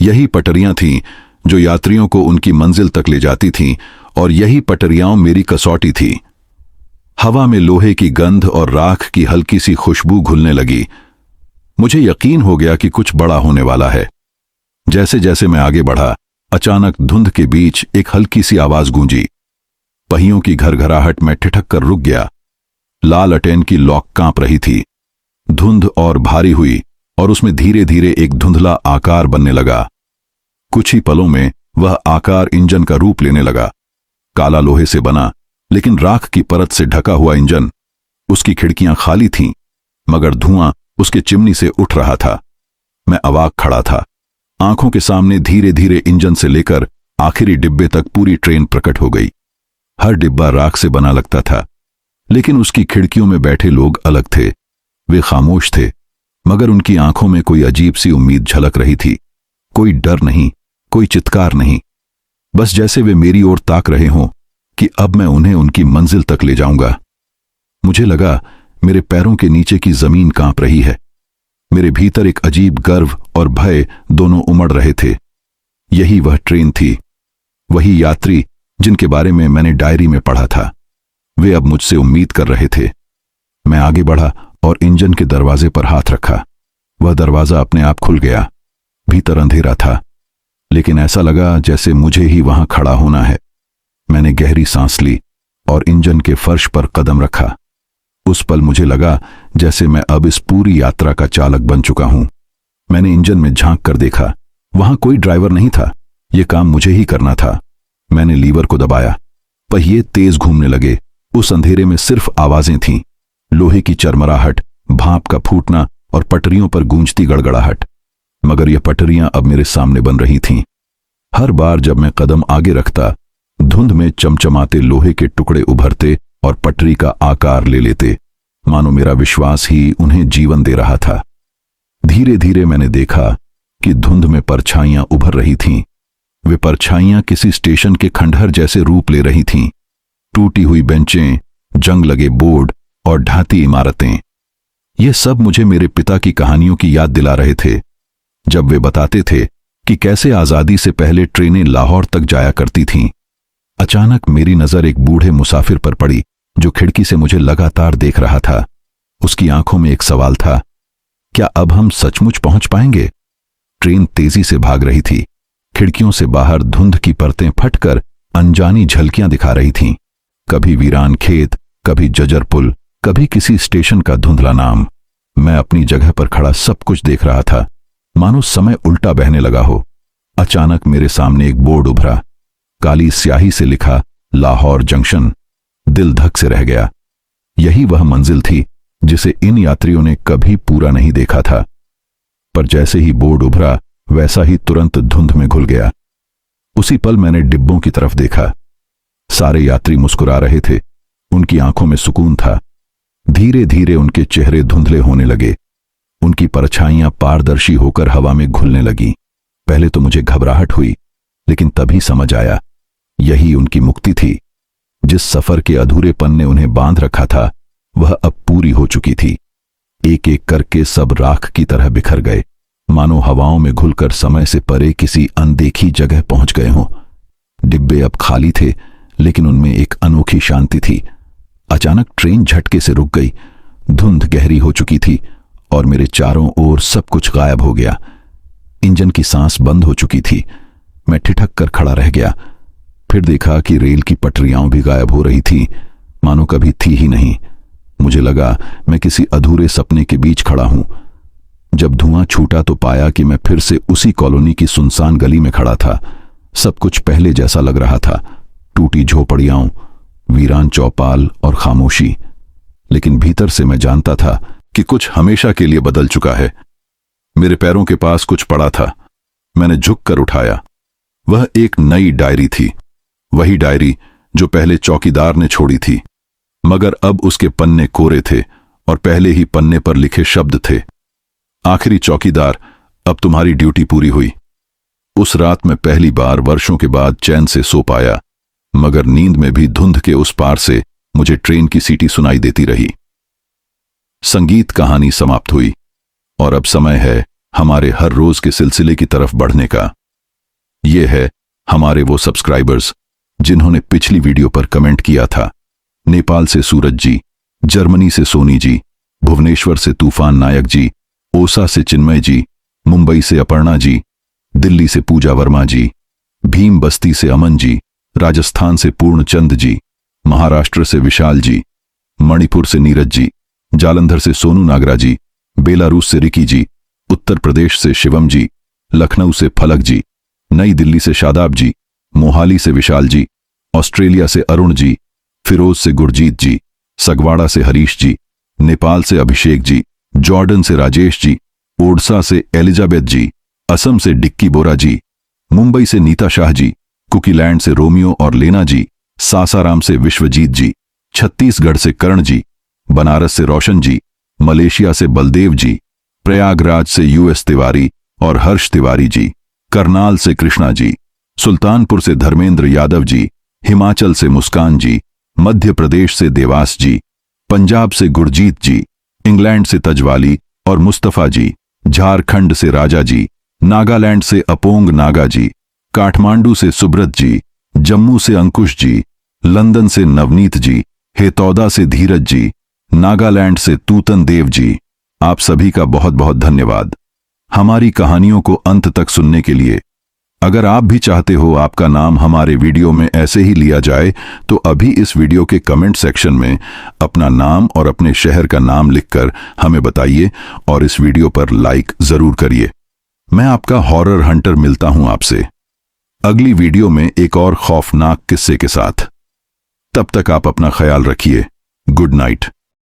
यही पटरियां थीं जो यात्रियों को उनकी मंजिल तक ले जाती थीं और यही पटरियां मेरी कसौटी थी। हवा में लोहे की गंध और राख की हल्की सी खुशबू घुलने लगी। मुझे यकीन हो गया कि कुछ बड़ा होने वाला है। जैसे जैसे मैं आगे बढ़ा, अचानक धुंध के बीच एक हल्की सी आवाज गूंजी। पहियों की घरघराहट में ठिठक कर रुक गया। लालटेन की लॉक कांप रही थी। धुंध और भारी हुई और उसमें धीरे धीरे एक धुंधला आकार बनने लगा। कुछ ही पलों में वह आकार इंजन का रूप लेने लगा। काला लोहे से बना लेकिन राख की परत से ढका हुआ इंजन। उसकी खिड़कियां खाली थीं, मगर धुआं उसके चिमनी से उठ रहा था। मैं अवाक खड़ा था। आंखों के सामने धीरे धीरे इंजन से लेकर आखिरी डिब्बे तक पूरी ट्रेन प्रकट हो गई। हर डिब्बा राख से बना लगता था, लेकिन उसकी खिड़कियों में बैठे लोग अलग थे। वे खामोश थे, मगर उनकी आंखों में कोई अजीब सी उम्मीद झलक रही थी। कोई डर नहीं, कोई चित्कार नहीं, बस जैसे वे मेरी ओर ताक रहे हों कि अब मैं उन्हें उनकी मंजिल तक ले जाऊंगा। मुझे लगा मेरे पैरों के नीचे की जमीन कांप रही है। मेरे भीतर एक अजीब गर्व और भय दोनों उमड़ रहे थे। यही वह ट्रेन थी, वही यात्री जिनके बारे में मैंने डायरी में पढ़ा था। वे अब मुझसे उम्मीद कर रहे थे। मैं आगे बढ़ा और इंजन के दरवाजे पर हाथ रखा। वह दरवाजा अपने आप खुल गया। भीतर अंधेरा था, लेकिन ऐसा लगा जैसे मुझे ही वहां खड़ा होना है। मैंने गहरी सांस ली और इंजन के फर्श पर कदम रखा। उस पल मुझे लगा जैसे मैं अब इस पूरी यात्रा का चालक बन चुका हूं। मैंने इंजन में झांक कर देखा। वहां कोई ड्राइवर नहीं था, यह काम मुझे ही करना था। मैंने लीवर को दबाया। पहिए तेज घूमने लगे। उस अंधेरे में सिर्फ आवाजें थीं, लोहे की चरमराहट, भाप का फूटना और पटरियों पर गूंजती गड़गड़ाहट। मगर यह पटरियां अब मेरे सामने बन रही थीं। हर बार जब मैं कदम आगे रखता, धुंध में चमचमाते लोहे के टुकड़े उभरते और पटरी का आकार ले लेते, मानो मेरा विश्वास ही उन्हें जीवन दे रहा था। धीरे धीरे मैंने देखा कि धुंध में परछाइयां उभर रही थीं। वे परछाइयां किसी स्टेशन के खंडहर जैसे रूप ले रही थीं। टूटी हुई बेंचें, जंग लगे बोर्ड और ढाती इमारतें। ये सब मुझे मेरे पिता की कहानियों की याद दिला रहे थे, जब वे बताते थे कि कैसे आजादी से पहले ट्रेनें लाहौर तक जाया करती थीं। अचानक मेरी नजर एक बूढ़े मुसाफिर पर पड़ी जो खिड़की से मुझे लगातार देख रहा था। उसकी आंखों में एक सवाल था, क्या अब हम सचमुच पहुंच पाएंगे? ट्रेन तेजी से भाग रही थी। खिड़कियों से बाहर धुंध की परतें फटकर अनजानी झलकियां दिखा रही थीं। कभी वीरान खेत, कभी जजर पुल, कभी किसी स्टेशन का धुंधला नाम। मैं अपनी जगह पर खड़ा सब कुछ देख रहा था, मानो समय उल्टा बहने लगा हो। अचानक मेरे सामने एक बोर्ड उभरा। काली स्याही से लिखा लाहौर जंक्शन। दिल धक से रह गया। यही वह मंजिल थी जिसे इन यात्रियों ने कभी पूरा नहीं देखा था। पर जैसे ही बोर्ड उभरा, वैसा ही तुरंत धुंध में घुल गया। उसी पल मैंने डिब्बों की तरफ देखा। सारे यात्री मुस्कुरा रहे थे। उनकी आंखों में सुकून था। धीरे धीरे उनके चेहरे धुंधले होने लगे। उनकी परछाइयां पारदर्शी होकर हवा में घुलने लगीं। पहले तो मुझे घबराहट हुई, लेकिन तभी समझ आया, यही उनकी मुक्ति थी। जिस सफर के अधूरेपन ने उन्हें बांध रखा था, वह अब पूरी हो चुकी थी। एक एक करके सब राख की तरह बिखर गए, मानो हवाओं में घुलकर समय से परे किसी अनदेखी जगह पहुंच गए हों। डिब्बे अब खाली थे, लेकिन उनमें एक अनोखी शांति थी। अचानक ट्रेन झटके से रुक गई। धुंध गहरी हो चुकी थी और मेरे चारों ओर सब कुछ गायब हो गया। इंजन की सांस बंद हो चुकी थी। मैं ठिठक कर खड़ा रह गया। फिर देखा कि रेल की पटरियां भी गायब हो रही थीं मानो कभी थी ही नहीं। मुझे लगा मैं किसी अधूरे सपने के बीच खड़ा हूं। जब धुआं छूटा तो पाया कि मैं फिर से उसी कॉलोनी की सुनसान गली में खड़ा था। सब कुछ पहले जैसा लग रहा था, टूटी झोपड़ियां, वीरान चौपाल और खामोशी। लेकिन भीतर से मैं जानता था कि कुछ हमेशा के लिए बदल चुका है। मेरे पैरों के पास कुछ पड़ा था। मैंने झुककर उठाया। वह एक नई डायरी थी, वही डायरी जो पहले चौकीदार ने छोड़ी थी, मगर अब उसके पन्ने कोरे थे और पहले ही पन्ने पर लिखे शब्द थे, आखिरी चौकीदार, अब तुम्हारी ड्यूटी पूरी हुई। उस रात मैं पहली बार वर्षों के बाद चैन से सो पाया, मगर नींद में भी धुंध के उस पार से मुझे ट्रेन की सीटी सुनाई देती रही। संगीत कहानी समाप्त हुई और अब समय है हमारे हर रोज के सिलसिले की तरफ बढ़ने का। यह है हमारे वो सब्सक्राइबर्स जिन्होंने पिछली वीडियो पर कमेंट किया था। नेपाल से सूरज जी, जर्मनी से सोनी जी, भुवनेश्वर से तूफान नायक जी, ओसा से चिन्मय जी, मुंबई से अपर्णा जी, दिल्ली से पूजा वर्मा जी, भीम बस्ती से अमन जी, राजस्थान से पूर्णचंद जी, महाराष्ट्र से विशाल जी, मणिपुर से नीरज जी, जालंधर से सोनू नागरा जी, बेलारूस से रिकी जी, उत्तर प्रदेश से शिवम जी, लखनऊ से फलक जी, नई दिल्ली से शादाब जी, मोहाली से विशाल जी, ऑस्ट्रेलिया से अरुण जी, फिरोज से गुरजीत जी, सगवाड़ा से हरीश जी, नेपाल से अभिषेक जी, जॉर्डन से राजेश जी, ओडिशा से एलिजाबेथ जी, असम से डिक्की बोरा जी, मुंबई से नीता शाह जी, कुकीलैंड से रोमियो और लेना जी, सासाराम से विश्वजीत जी, छत्तीसगढ़ से करण जी, बनारस से रोशन जी, मलेशिया से बलदेव जी, प्रयागराज से यूएस तिवारी और हर्ष तिवारी जी, करनाल से कृष्णा जी, सुल्तानपुर से धर्मेंद्र यादव जी, हिमाचल से मुस्कान जी, मध्य प्रदेश से देवास जी, पंजाब से गुरजीत जी, इंग्लैंड से तजवाली और मुस्तफा जी, झारखंड से राजा जी, नागालैंड से अपोंग नागा जी, काठमांडू से सुब्रत जी, जम्मू से अंकुश जी, लंदन से नवनीत जी, हेतौदा से धीरज जी, नागालैंड से तूतन देव जी, आप सभी का बहुत बहुत धन्यवाद हमारी कहानियों को अंत तक सुनने के लिए। अगर आप भी चाहते हो आपका नाम हमारे वीडियो में ऐसे ही लिया जाए तो अभी इस वीडियो के कमेंट सेक्शन में अपना नाम और अपने शहर का नाम लिखकर हमें बताइए और इस वीडियो पर लाइक जरूर करिए। मैं आपका हॉरर हंटर मिलता हूं आपसे अगली वीडियो में एक और खौफनाक किस्से के साथ। तब तक आप अपना ख्याल रखिए। Good night.